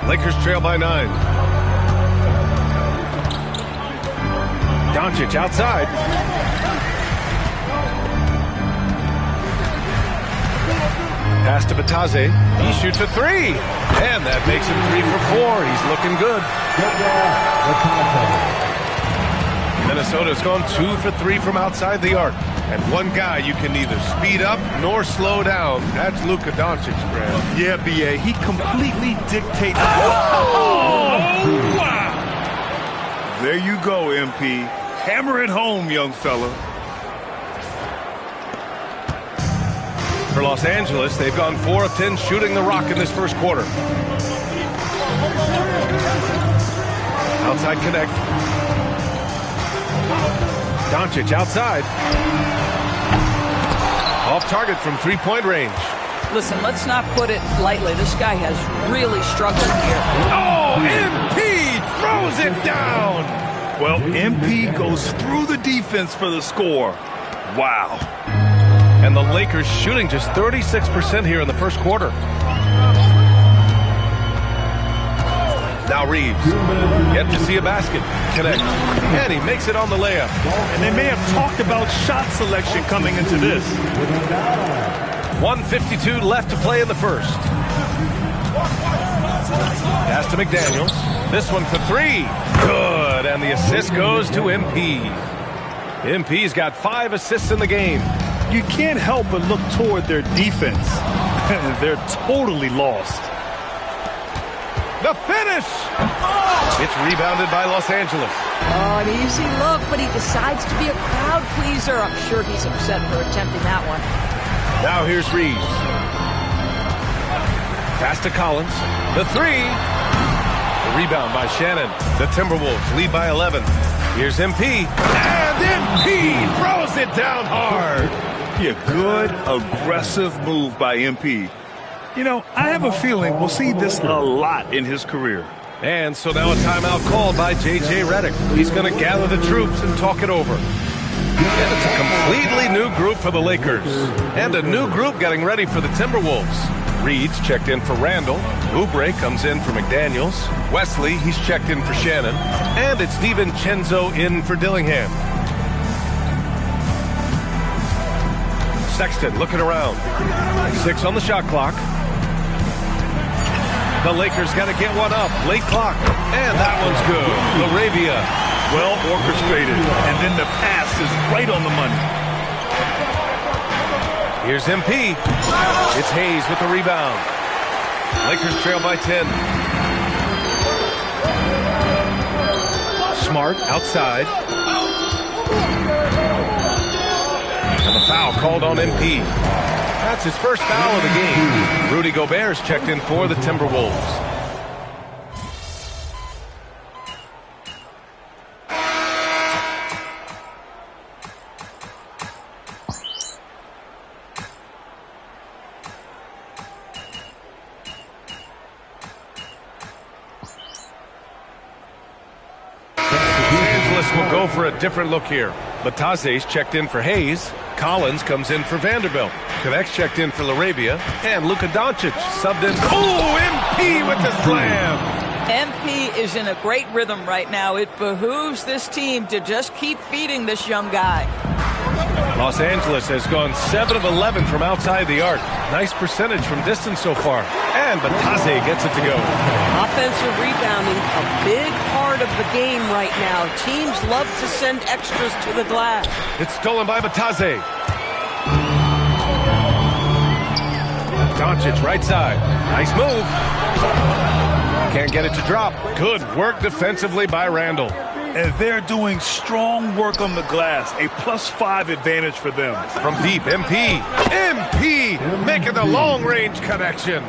Lakers trail by 9. Doncic outside. Pass to Batase. He shoots a 3. And that makes him 3 for 4. He's looking good. Minnesota's gone 2 for 3 from outside the arc. And one guy you can neither speed up nor slow down. That's Luka Doncic, Grant. Yeah, B.A. He completely dictates. Oh, wow. There you go, MP. Hammer it home, young fella. For Los Angeles, they've gone 4 of 10 shooting the rock in this first quarter. Outside connect. Doncic outside. Off target from 3-point range. Listen, let's not put it lightly. This guy has really struggled here. Oh, MP throws it down. Well, MP goes through the defense for the score. Wow. And the Lakers shooting just 36% here in the first quarter. Now Reeves. Yet to see a basket. Connect. And he makes it on the layup. And they may have talked about shot selection coming into this. 1:52 left to play in the first. Pass to McDaniels. This one for 3. Good. And the assist goes to MP. MP's got 5 assists in the game. You can't help but look toward their defense. They're totally lost. The finish! It's rebounded by Los Angeles. Oh, an easy look, but he decides to be a crowd pleaser. I'm sure he's upset for attempting that one. Now here's Reeves. Pass to Collins. The 3. The rebound by Shannon. The Timberwolves lead by 11. Here's MP. And MP throws it down hard. Yeah, good, aggressive move by MP. You know, I have a feeling we'll see this a lot in his career. And so now a timeout called by J.J. Redick. He's going to gather the troops and talk it over. And it's a completely new group for the Lakers. And a new group getting ready for the Timberwolves. Reed's checked in for Randall. Oubre comes in for McDaniels. Wesley, he's checked in for Shannon. And it's DiVincenzo in for Dillingham. Sexton looking around. 6 on the shot clock. The Lakers got to get one up. Late clock. And that one's good. LaRavia. Well orchestrated. And then the pass is right on the money. Here's MP. It's Hayes with the rebound. Lakers trail by 10. Smart outside. And the foul called on MP. That's his first foul of the game. Rudy Gobert's checked in for the Timberwolves. Will go for a different look here. Batase's checked in for Hayes. Collins comes in for Vanderbilt. Connects checked in for Laravia. And Luka Doncic subbed in. Oh, MP with the slam. MP is in a great rhythm right now. It behooves this team to just keep feeding this young guy. Los Angeles has gone 7 of 11 from outside the arc. Nice percentage from distance so far. And Batase gets it to go. Offensive rebounding, a big part of the game right now. Teams love to send extras to the glass. It's stolen by Batase. Doncic right side. Nice move. Can't get it to drop. Good work defensively by Randall. And they're doing strong work on the glass. A +5 advantage for them. From deep, MP. MP making the long-range connection.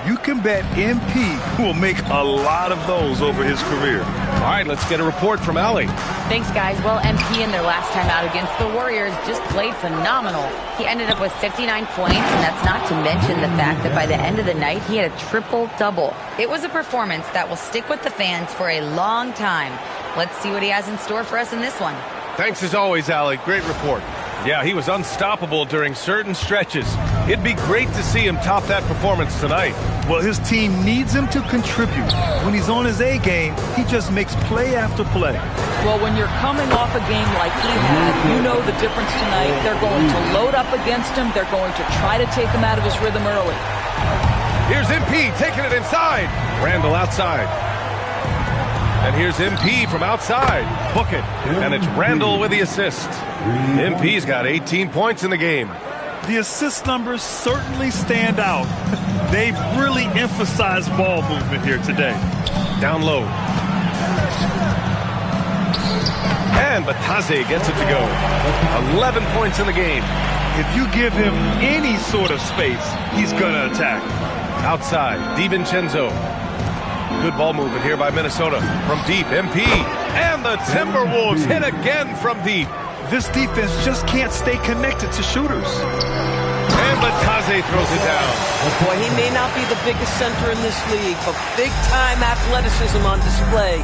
You can bet MP will make a lot of those over his career. All right, let's get a report from Allie. Thanks, guys. Well, MP in their last time out against the Warriors just played phenomenal. He ended up with 59 points, and that's not to mention the fact that by the end of the night, he had a triple-double. It was a performance that will stick with the fans for a long time. Let's see what he has in store for us in this one. Thanks as always, Allie. Great report. Yeah, he was unstoppable during certain stretches. It'd be great to see him top that performance tonight. Well, his team needs him to contribute. When he's on his A game, he just makes play after play. Well, when you're coming off a game like he had, you know the difference tonight. They're going to load up against him. They're going to try to take him out of his rhythm early. Here's MP taking it inside. Randall outside. And here's MP from outside. Book it. And it's Randall with the assist. MP's got 18 points in the game. The assist numbers certainly stand out. They've really emphasized ball movement here today. Down low. And Batase gets it to go. 11 points in the game. If you give him any sort of space, he's going to attack. Outside, DiVincenzo. Good ball movement here by Minnesota. From deep, MP. And the Timberwolves hit again from deep. This defense just can't stay connected to shooters. And Batase throws it down. Oh boy, he may not be the biggest center in this league, but big-time athleticism on display.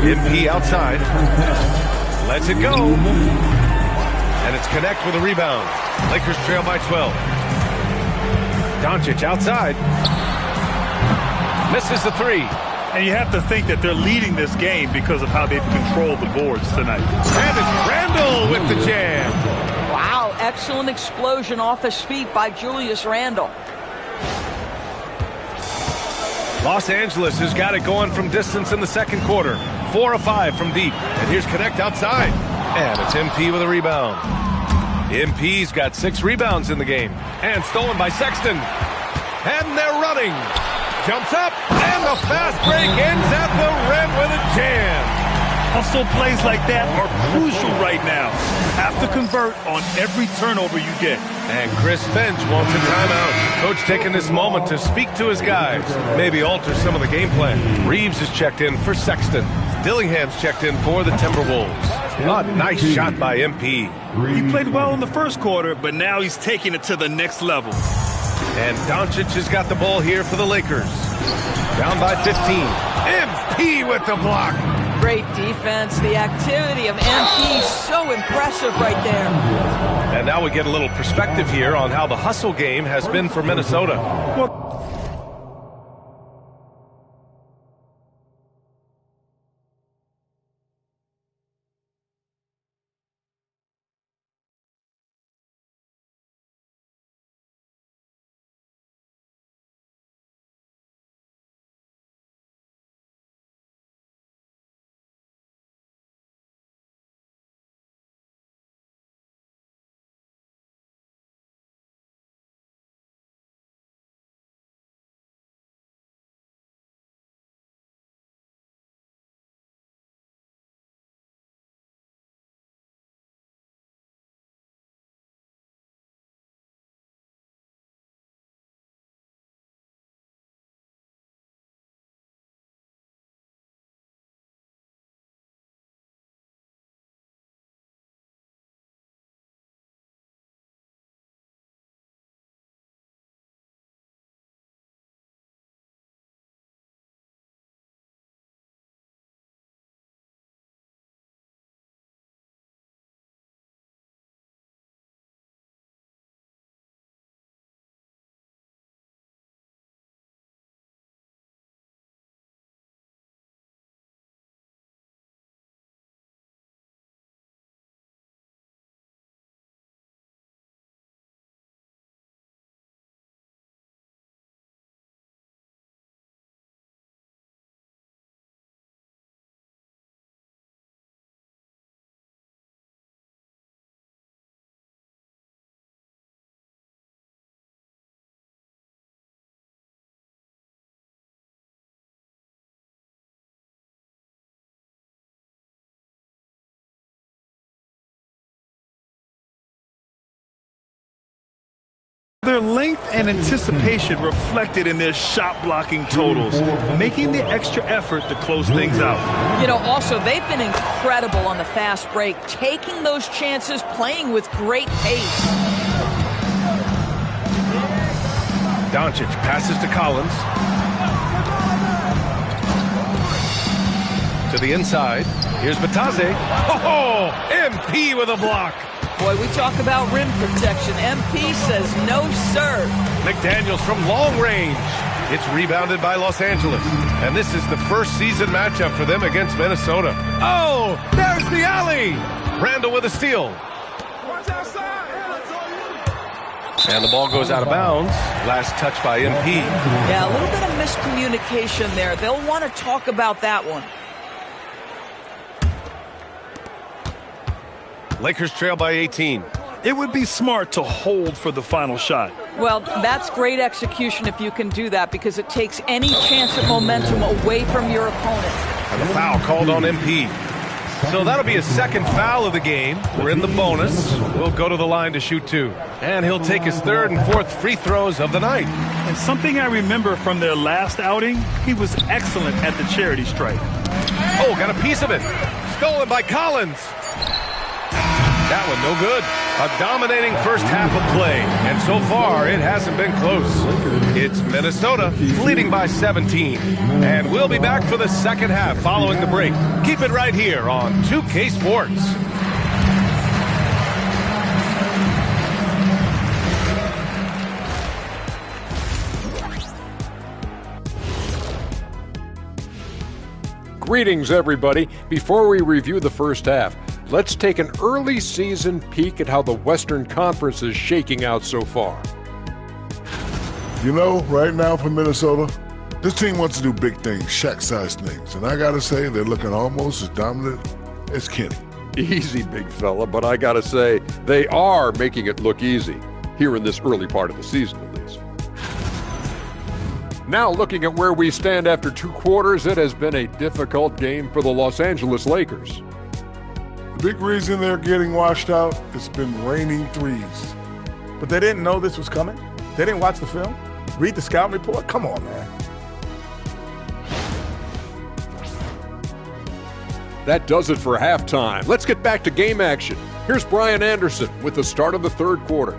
MP outside. Lets it go. And it's Connect with a rebound. Lakers trail by 12. Doncic outside. Misses the three. And you have to think that they're leading this game because of how they've controlled the boards tonight. And it's Randall with the jam. Wow, excellent explosion off his feet by Julius Randle. Los Angeles has got it going from distance in the second quarter. 4 of 5 from deep. And here's Connect outside. And it's MP with a rebound. MP's got 6 rebounds in the game. And stolen by Sexton. And they're running. Jumps up, and the fast break ends at the rim with a jam. Hustle plays like that are crucial right now. Have to convert on every turnover you get. And Chris Finch wants a timeout. Coach taking this moment to speak to his guys. Maybe alter some of the game plan. Reeves is checked in for Sexton. Dillingham's checked in for the Timberwolves. A nice shot by MP. He played well in the first quarter, but now he's taking it to the next level. And Doncic has got the ball here for the Lakers. Down by 15. MP with the block. Great defense. The activity of MP so impressive right there. And now we get a little perspective here on how the hustle game has been for Minnesota. Well, Their length and anticipation reflected in their shot blocking totals, making the extra effort to close things out. You know, also, they've been incredible on the fast break, taking those chances, playing with great pace. Doncic passes to Collins. To the inside. Here's Batadze. Oh, MP with a block. Boy, we talk about rim protection. MP says no, sir. McDaniels from long range. It's rebounded by Los Angeles. And this is the first season matchup for them against Minnesota. Oh, there's the alley. Randall with a steal. And the ball goes out of bounds. Last touch by MP. Yeah, a little bit of miscommunication there. They'll want to talk about that one. Lakers trail by 18. It would be smart to hold for the final shot. Well, that's great execution if you can do that, because it takes any chance of momentum away from your opponent. And the foul called on MP. So that'll be his second foul of the game. We're in the bonus. We'll go to the line to shoot 2. And he'll take his 3rd and 4th free throws of the night. And something I remember from their last outing, he was excellent at the charity stripe. Oh, got a piece of it. Stolen by Collins. That one no good. A dominating first half of play, and so far it hasn't been close. It's Minnesota leading by 17, and we'll be back for the second half following the break. Keep it right here on 2K Sports. Greetings, everybody. Before we review the first half, let's take an early season peek at how the Western Conference is shaking out so far. You know, right now for Minnesota, this team wants to do big things, Shaq-sized things. And I got to say, they're looking almost as dominant as Kenny. Easy, big fella, but I got to say, they are making it look easy, here in this early part of the season at least. Now looking at where we stand after 2 quarters, it has been a difficult game for the Los Angeles Lakers. The big reason they're getting washed out, it's been raining threes. But they didn't know this was coming? They didn't watch the film? Read the scouting report? Come on, man. That does it for halftime. Let's get back to game action. Here's Brian Anderson with the start of the 3rd quarter.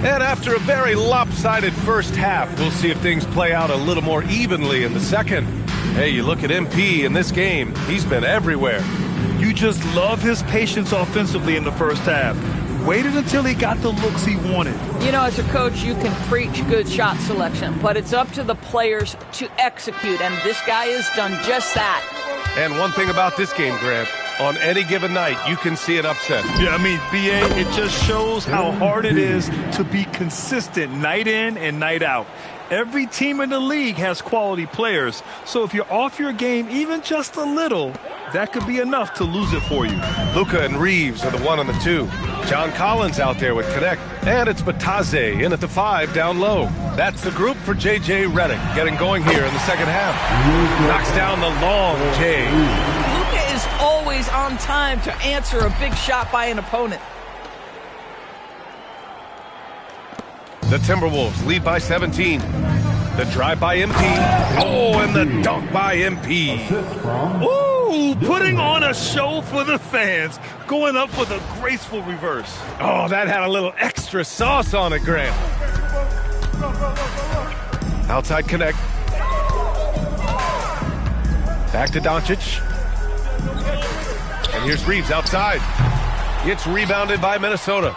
And after a very lopsided first half, we'll see if things play out a little more evenly in the second. Hey, you look at MP in this game, he's been everywhere. You just love his patience offensively in the first half. Waited until he got the looks he wanted. You know, as a coach, you can preach good shot selection, but it's up to the players to execute, and this guy has done just that. And one thing about this game, Grant, on any given night, you can see an upset. Yeah, I mean, BA, it just shows how hard it is to be consistent night in and night out. Every team in the league has quality players, so if you're off your game even just a little, that could be enough to lose it for you. Luka and Reeves are the 1 and the 2. John Collins out there with Connect, and it's Batadze in at the 5 down low. That's the group for J.J. Redick getting going here in the second half. Knocks down the long J. Luka is always on time to answer a big shot by an opponent. The Timberwolves lead by 17. The drive by MP. Oh, and the dunk by MP. Ooh, putting on a show for the fans. Going up with a graceful reverse. Oh, that had a little extra sauce on it, Grant. Outside connect. Back to Doncic. And here's Reeves outside. It's rebounded by Minnesota.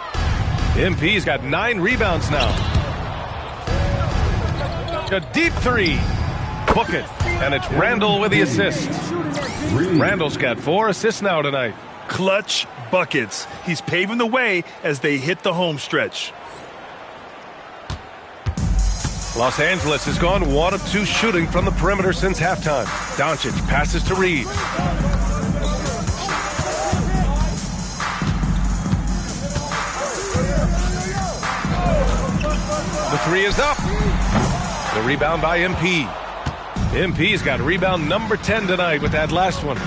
MP's got 9 rebounds now. A deep 3. Book it. And it's Randall with the assist. Randall's got 4 assists now tonight. Clutch buckets. He's paving the way as they hit the home stretch. Los Angeles has gone 1 of 2 shooting from the perimeter since halftime. Doncic passes to Reeves. The 3 is up. The rebound by MP. MP's got rebound number 10 tonight with that last one.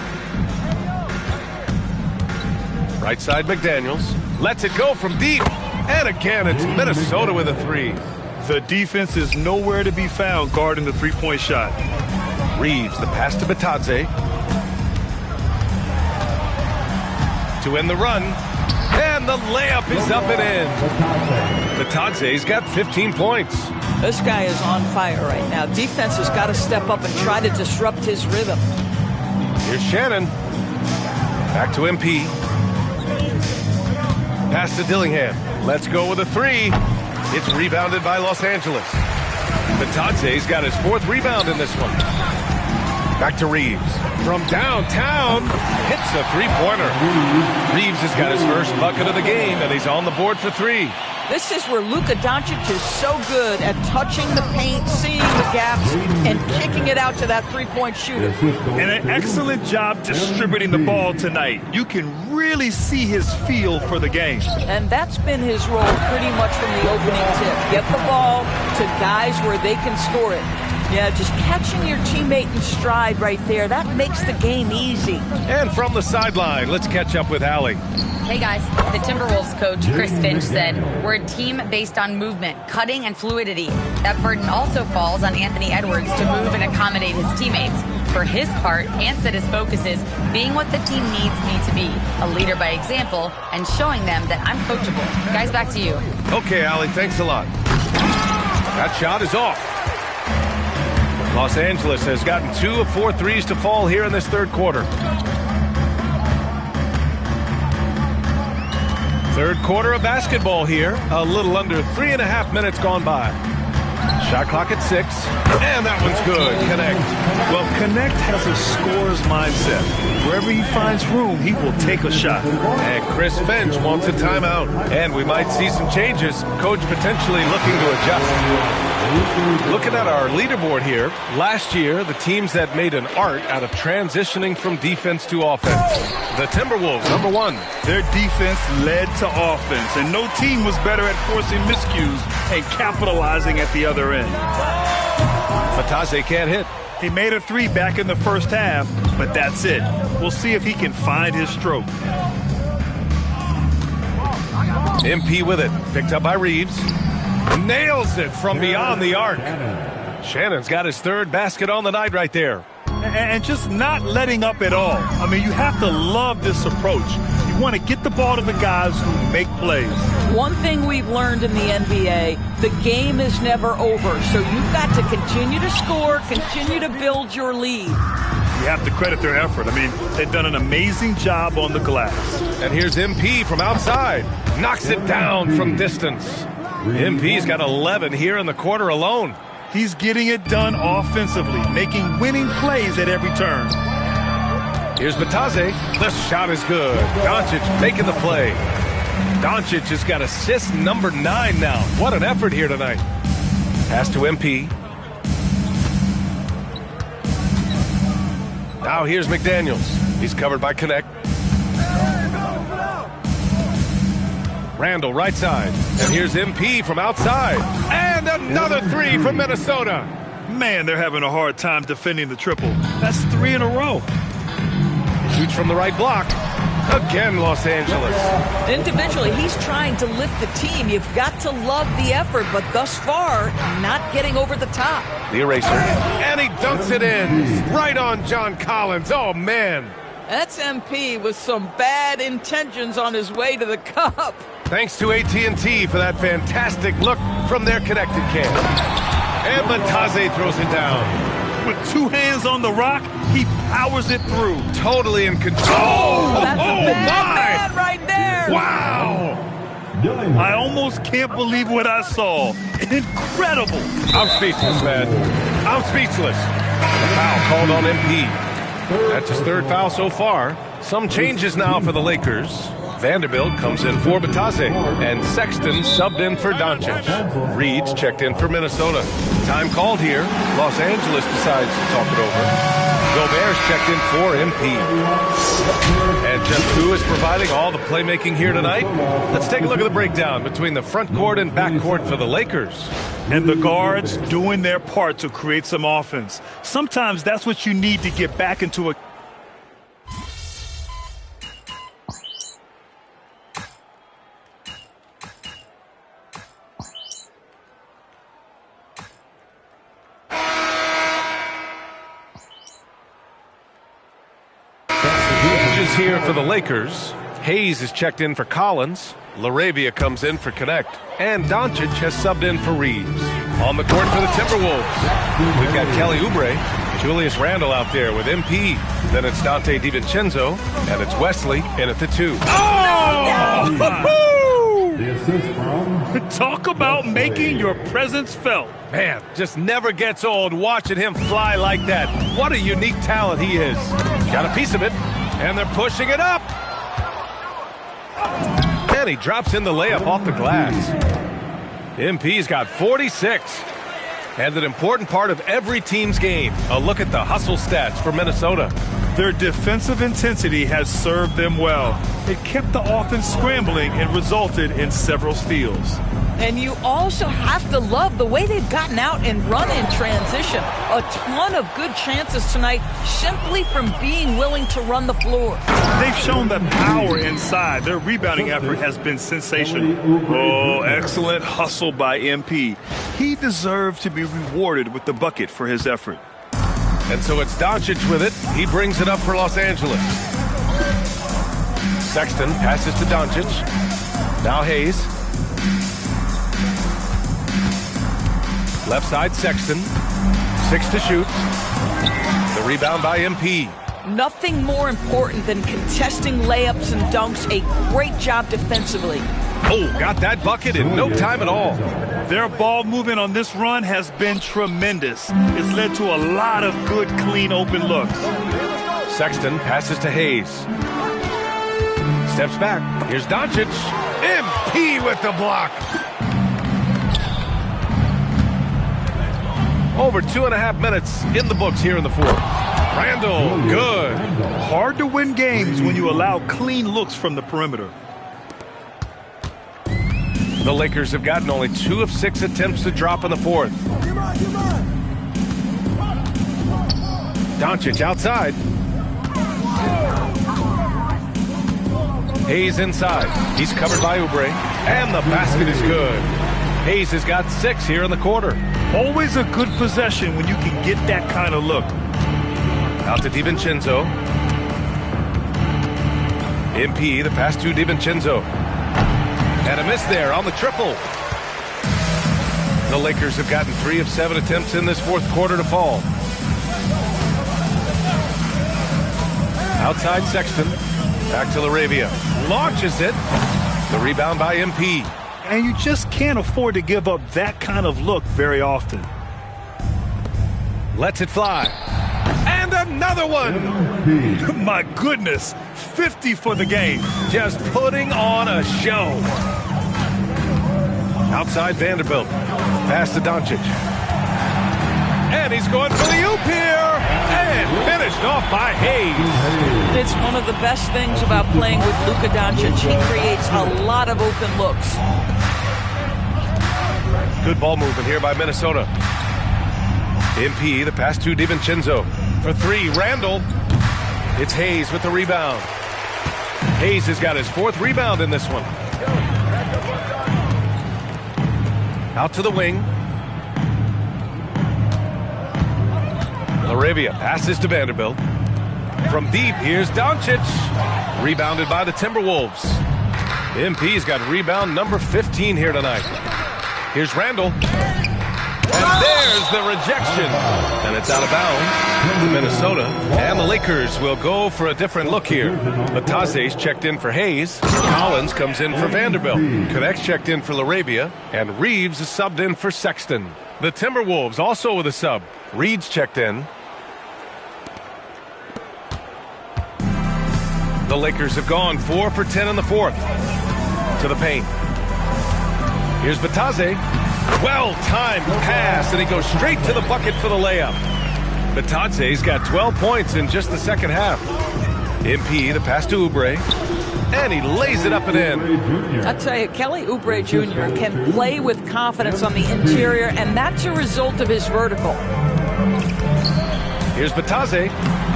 Right side McDaniels. Lets it go from deep. And again, it's Minnesota with a three. The defense is nowhere to be found guarding the three-point shot. Reeves, the pass to Bitadze. To end the run. And the layup is up and in. Bitadze's got 15 points. This guy is on fire right now. Defense has got to step up and try to disrupt his rhythm. Here's Shannon. Back to MP. Pass to Dillingham. Let's go with a three. It's rebounded by Los Angeles. Bitadze's got his 4th rebound in this one. Back to Reeves. From downtown, hits a three-pointer. Reeves has got his first bucket of the game, and he's on the board for 3. This is where Luka Doncic is so good at touching the paint, seeing the gaps, and kicking it out to that three-point shooter. And an excellent job distributing the ball tonight. You can really see his feel for the game. And that's been his role pretty much from the opening tip. Get the ball to guys where they can score it. Yeah, just catching your teammate in stride right there, that makes the game easy. And from the sideline, let's catch up with Allie. Hey guys, the Timberwolves coach, Chris Finch, said, we're a team based on movement, cutting, and fluidity. That burden also falls on Anthony Edwards to move and accommodate his teammates. For his part, Ant said his focus is being what the team needs me to be, a leader by example, and showing them that I'm coachable. Guys, back to you. Okay, Allie, thanks a lot. That shot is off. Los Angeles has gotten 2 of 4 threes to fall here in this third quarter. Third quarter of basketball here. A little under 3.5 minutes gone by. Shot clock at 6. And that one's good. Connect. Well, Connect has a scorer's mindset. Wherever he finds room, he will take a shot. And Chris Finch wants a timeout. And we might see some changes. Coach potentially looking to adjust. Looking at our leaderboard here, last year, the teams that made an art out of transitioning from defense to offense. The Timberwolves, number 1. Their defense led to offense, and no team was better at forcing miscues and capitalizing at the other end. Bitadze can't hit. He made a 3 back in the first half, but that's it. We'll see if he can find his stroke. MP with it, picked up by Reeves. Nails it from beyond the arc. Shannon's got his 3rd basket on the night right there. And just not letting up at all. I mean, you have to love this approach. You want to get the ball to the guys who make plays. One thing we've learned in the NBA, the game is never over. So you've got to continue to score, continue to build your lead. You have to credit their effort. I mean, they've done an amazing job on the glass. And here's MP from outside. Knocks it down from distance. MP's got 11 here in the quarter alone. He's getting it done offensively, making winning plays at every turn. Here's Bitadze. The shot is good. Doncic making the play. Doncic has got assist number 9 now. What an effort here tonight. Pass to MP. Now here's McDaniels. He's covered by Connect. Randall right side. And here's MP from outside. And another 3 from Minnesota. Man, they're having a hard time defending the triple. That's 3 in a row. Shoots from the right block. Again, Los Angeles. Individually, he's trying to lift the team. You've got to love the effort, but thus far, not getting over the top. The eraser. And he dunks it in. Right on John Collins. Oh, man. That's MP with some bad intentions on his way to the cup. Thanks to AT&T for that fantastic look from their connected cam. And Bitadze throws it down. With 2 hands on the rock, he powers it through. Totally in control. That's a bad man right there. Wow. I almost can't believe what I saw. Incredible. I'm speechless, man. I'm speechless. A foul called on MP. That's his 3rd foul so far. Some changes now for the Lakers. Vanderbilt comes in for Bitadze, and Sexton subbed in for Doncic. Reeds checked in for Minnesota. Time called here. Los Angeles decides to talk it over. Gobert's checked in for MP. And just who is providing all the playmaking here tonight? Let's take a look at the breakdown between the front court and back court for the Lakers. And the guards doing their part to create some offense. Sometimes that's what you need to get back into a... Here for the Lakers. Hayes is checked in for Collins. LaRavia comes in for Connect. And Doncic has subbed in for Reeves. On the court for the Timberwolves, we've got Kelly Oubre, Julius Randle out there with MP. Then it's Dante DiVincenzo, and it's Wesley in at the 2. Oh! The assist from... Talk about making your presence felt. Man, just never gets old watching him fly like that. What a unique talent he is. Got a piece of it. And they're pushing it up. And he drops in the layup off the glass. MP's got 46. And an important part of every team's game. A look at the hustle stats for Minnesota. Their defensive intensity has served them well. It kept the offense scrambling and resulted in several steals. And you also have to love the way they've gotten out and run in transition. A ton of good chances tonight simply from being willing to run the floor. They've shown the power inside. Their rebounding effort has been sensational. Oh, excellent hustle by MP. He deserved to be rewarded with the bucket for his effort. And so it's Doncic with it. He brings it up for Los Angeles. Sexton passes to Doncic. Now Hayes. Left side, Sexton. 6 to shoot. The rebound by MP. Nothing more important than contesting layups and dunks. A great job defensively. Oh, got that bucket in no time at all. Their ball movement on this run has been tremendous. It's led to a lot of good, clean, open looks. Sexton passes to Hayes. Steps back. Here's Doncic. MP with the block. Over 2.5 minutes in the books here in the fourth. Randle, good. Hard to win games when you allow clean looks from the perimeter. The Lakers have gotten only 2 of 6 attempts to drop in the fourth. Doncic outside. Hayes inside. He's covered by Oubre. And the basket is good. Hayes has got 6 here in the quarter. Always a good possession when you can get that kind of look. Out to DiVincenzo. MP, the pass to DiVincenzo. And a miss there on the triple. The Lakers have gotten 3 of 7 attempts in this fourth quarter to fall. Outside Sexton. Back to LaRavia. Launches it. The rebound by MP. And you just can't afford to give up that kind of look very often. Lets it fly. And another one. My goodness. 50 for the game. Just putting on a show. Outside Vanderbilt. Pass to Doncic. And he's going for the oop here. And finished off by Hayes. It's one of the best things about playing with Luka Doncic. He creates a lot of open looks. Good ball movement here by Minnesota. MP, the pass to DiVincenzo. For 3, Randle. It's Hayes with the rebound. Hayes has got his 4th rebound in this one. Out to the wing. LaRavia passes to Vanderbilt. From deep, here's Doncic. Rebounded by the Timberwolves. MP's got rebound number 15 here tonight. Here's Randle. And there's the rejection. And it's out of bounds to Minnesota. And the Lakers will go for a different look here. Batase's checked in for Hayes. Collins comes in for Vanderbilt. Connect's checked in for LaRavia. And Reeves is subbed in for Sexton. The Timberwolves also with a sub. Reed's checked in. The Lakers have gone 4 for 10 in the fourth. To the paint. Here's Batase. Well-timed pass, and he goes straight to the bucket for the layup. Batadze's got 12 points in just the second half. MP, the pass to Oubre, and he lays it up and in. I'll tell you, Kelly Oubre Jr. can play with confidence on the interior, and that's a result of his vertical. Here's Batadze.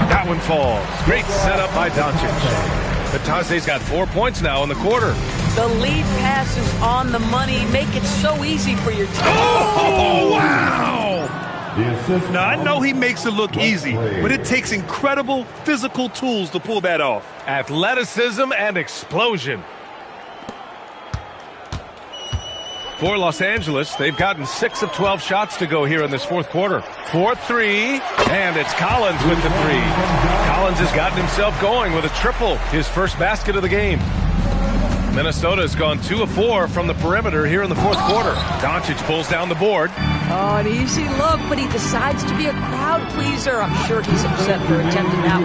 That one falls. Great setup by Doncic. Batadze's got 4 points now in the quarter. The lead pass is on the money. Make it so easy for your team. Oh, wow! Now, I know he makes it look easy, but it takes incredible physical tools to pull that off. Athleticism and explosion. For Los Angeles, they've gotten 6 of 12 shots to go here in this fourth quarter. 4-3, and it's Collins with the 3. Collins has gotten himself going with a triple, his first basket of the game. Minnesota has gone 2 of 4 from the perimeter here in the fourth quarter. Doncic pulls down the board. Oh, an easy look, but he decides to be a crowd pleaser. I'm sure he's upset for attempting that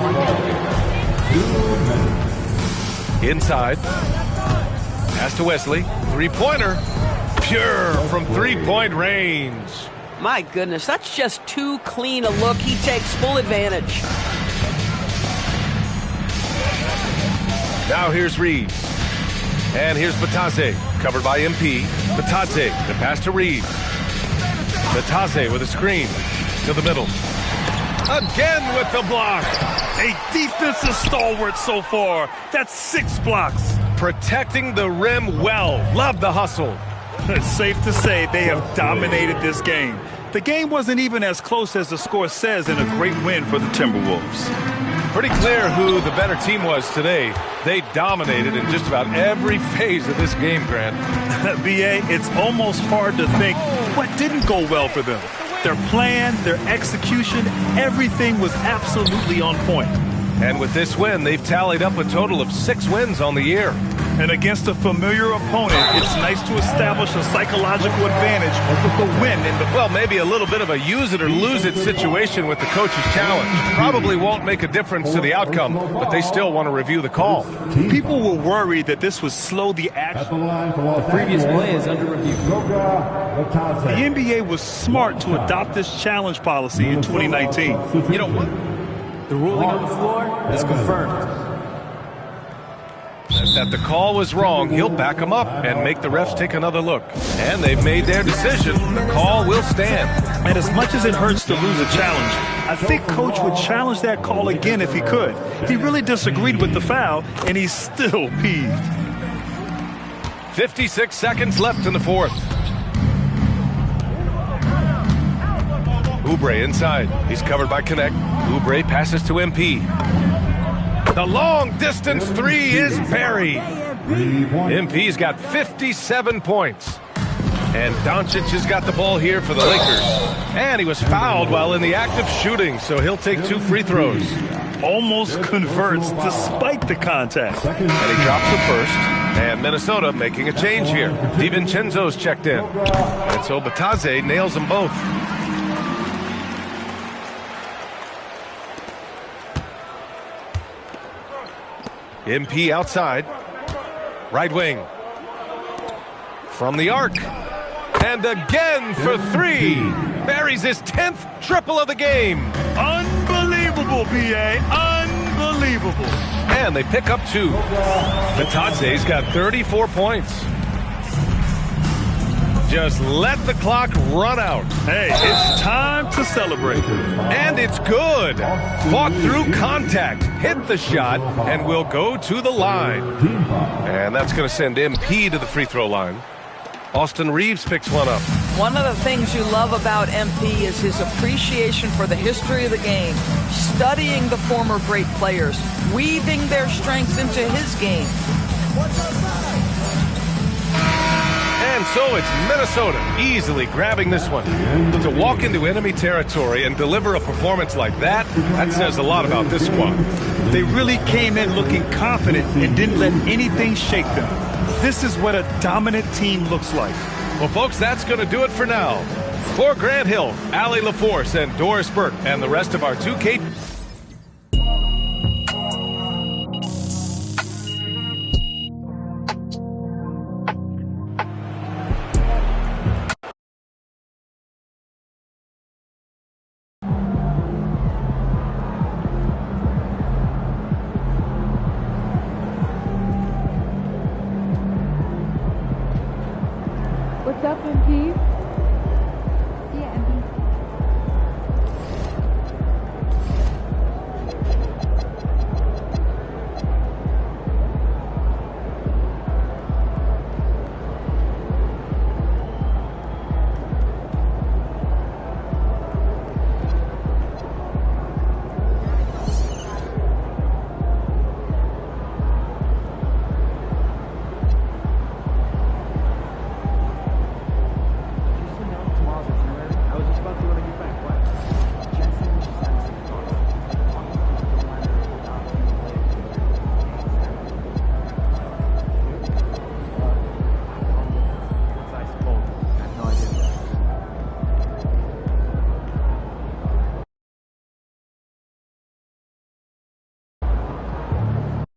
one. Inside. Pass to Wesley. Three-pointer. Pure from three-point range. My goodness, that's just too clean a look. He takes full advantage. Now here's Reeves. And here's Batadze, covered by MP. Batadze, the pass to Reeves. Batadze with a screen to the middle. Again with the block. A defensive stalwart so far. That's 6 blocks. Protecting the rim well. Love the hustle. It's safe to say they have dominated this game. The game wasn't even as close as the score says in a great win for the Timberwolves. Pretty clear who the better team was today. They dominated in just about every phase of this game, Grant. B.A., it's almost hard to think what didn't go well for them. Their plan, their execution, everything was absolutely on point. And with this win, they've tallied up a total of 6 wins on the year. And against a familiar opponent, it's nice to establish a psychological advantage with the win. Well, maybe a little bit of a use-it-or-lose-it situation with the coach's challenge. Probably won't make a difference to the outcome, but they still want to review the call. People were worried that this would slow the action. The previous play is under review. The NBA was smart to adopt this challenge policy in 2019. You know what? The ruling on the floor is confirmed. That the call was wrong, he'll back him up and make the refs take another look. And they've made their decision. The call will stand. And as much as it hurts to lose a challenge, I think Coach would challenge that call again if he could. He really disagreed with the foul, and he's still peeved. 56 seconds left in the fourth. Oubre inside. He's covered by Connect. Oubre passes to MP. The long-distance 3 is buried. MP's got 57 points. And Doncic has got the ball here for the Lakers. And he was fouled while in the act of shooting, so he'll take 2 free throws. Almost converts despite the contact. And he drops the first. And Minnesota making a change here. DiVincenzo's checked in. And so Batadze nails them both. MP outside. Right wing. From the arc. And again for 3. Buries his 10th triple of the game. Unbelievable, B.A. Unbelievable. And they pick up 2. Batadze's got 34 points. Just let the clock run out. Hey, it's time to celebrate. And it's good. Fought through contact, hit the shot, and will go to the line. And that's going to send MP to the free throw line. Austin Reeves picks one up. One of the things you love about MP is his appreciation for the history of the game, studying the former great players, weaving their strengths into his game. And so it's Minnesota easily grabbing this one. To walk into enemy territory and deliver a performance like that, that says a lot about this squad. They really came in looking confident and didn't let anything shake them. This is what a dominant team looks like. Well, folks, that's going to do it for now. For Grant Hill, Allie LaForce, and Doris Burke, and the rest of our 2K... up, MP?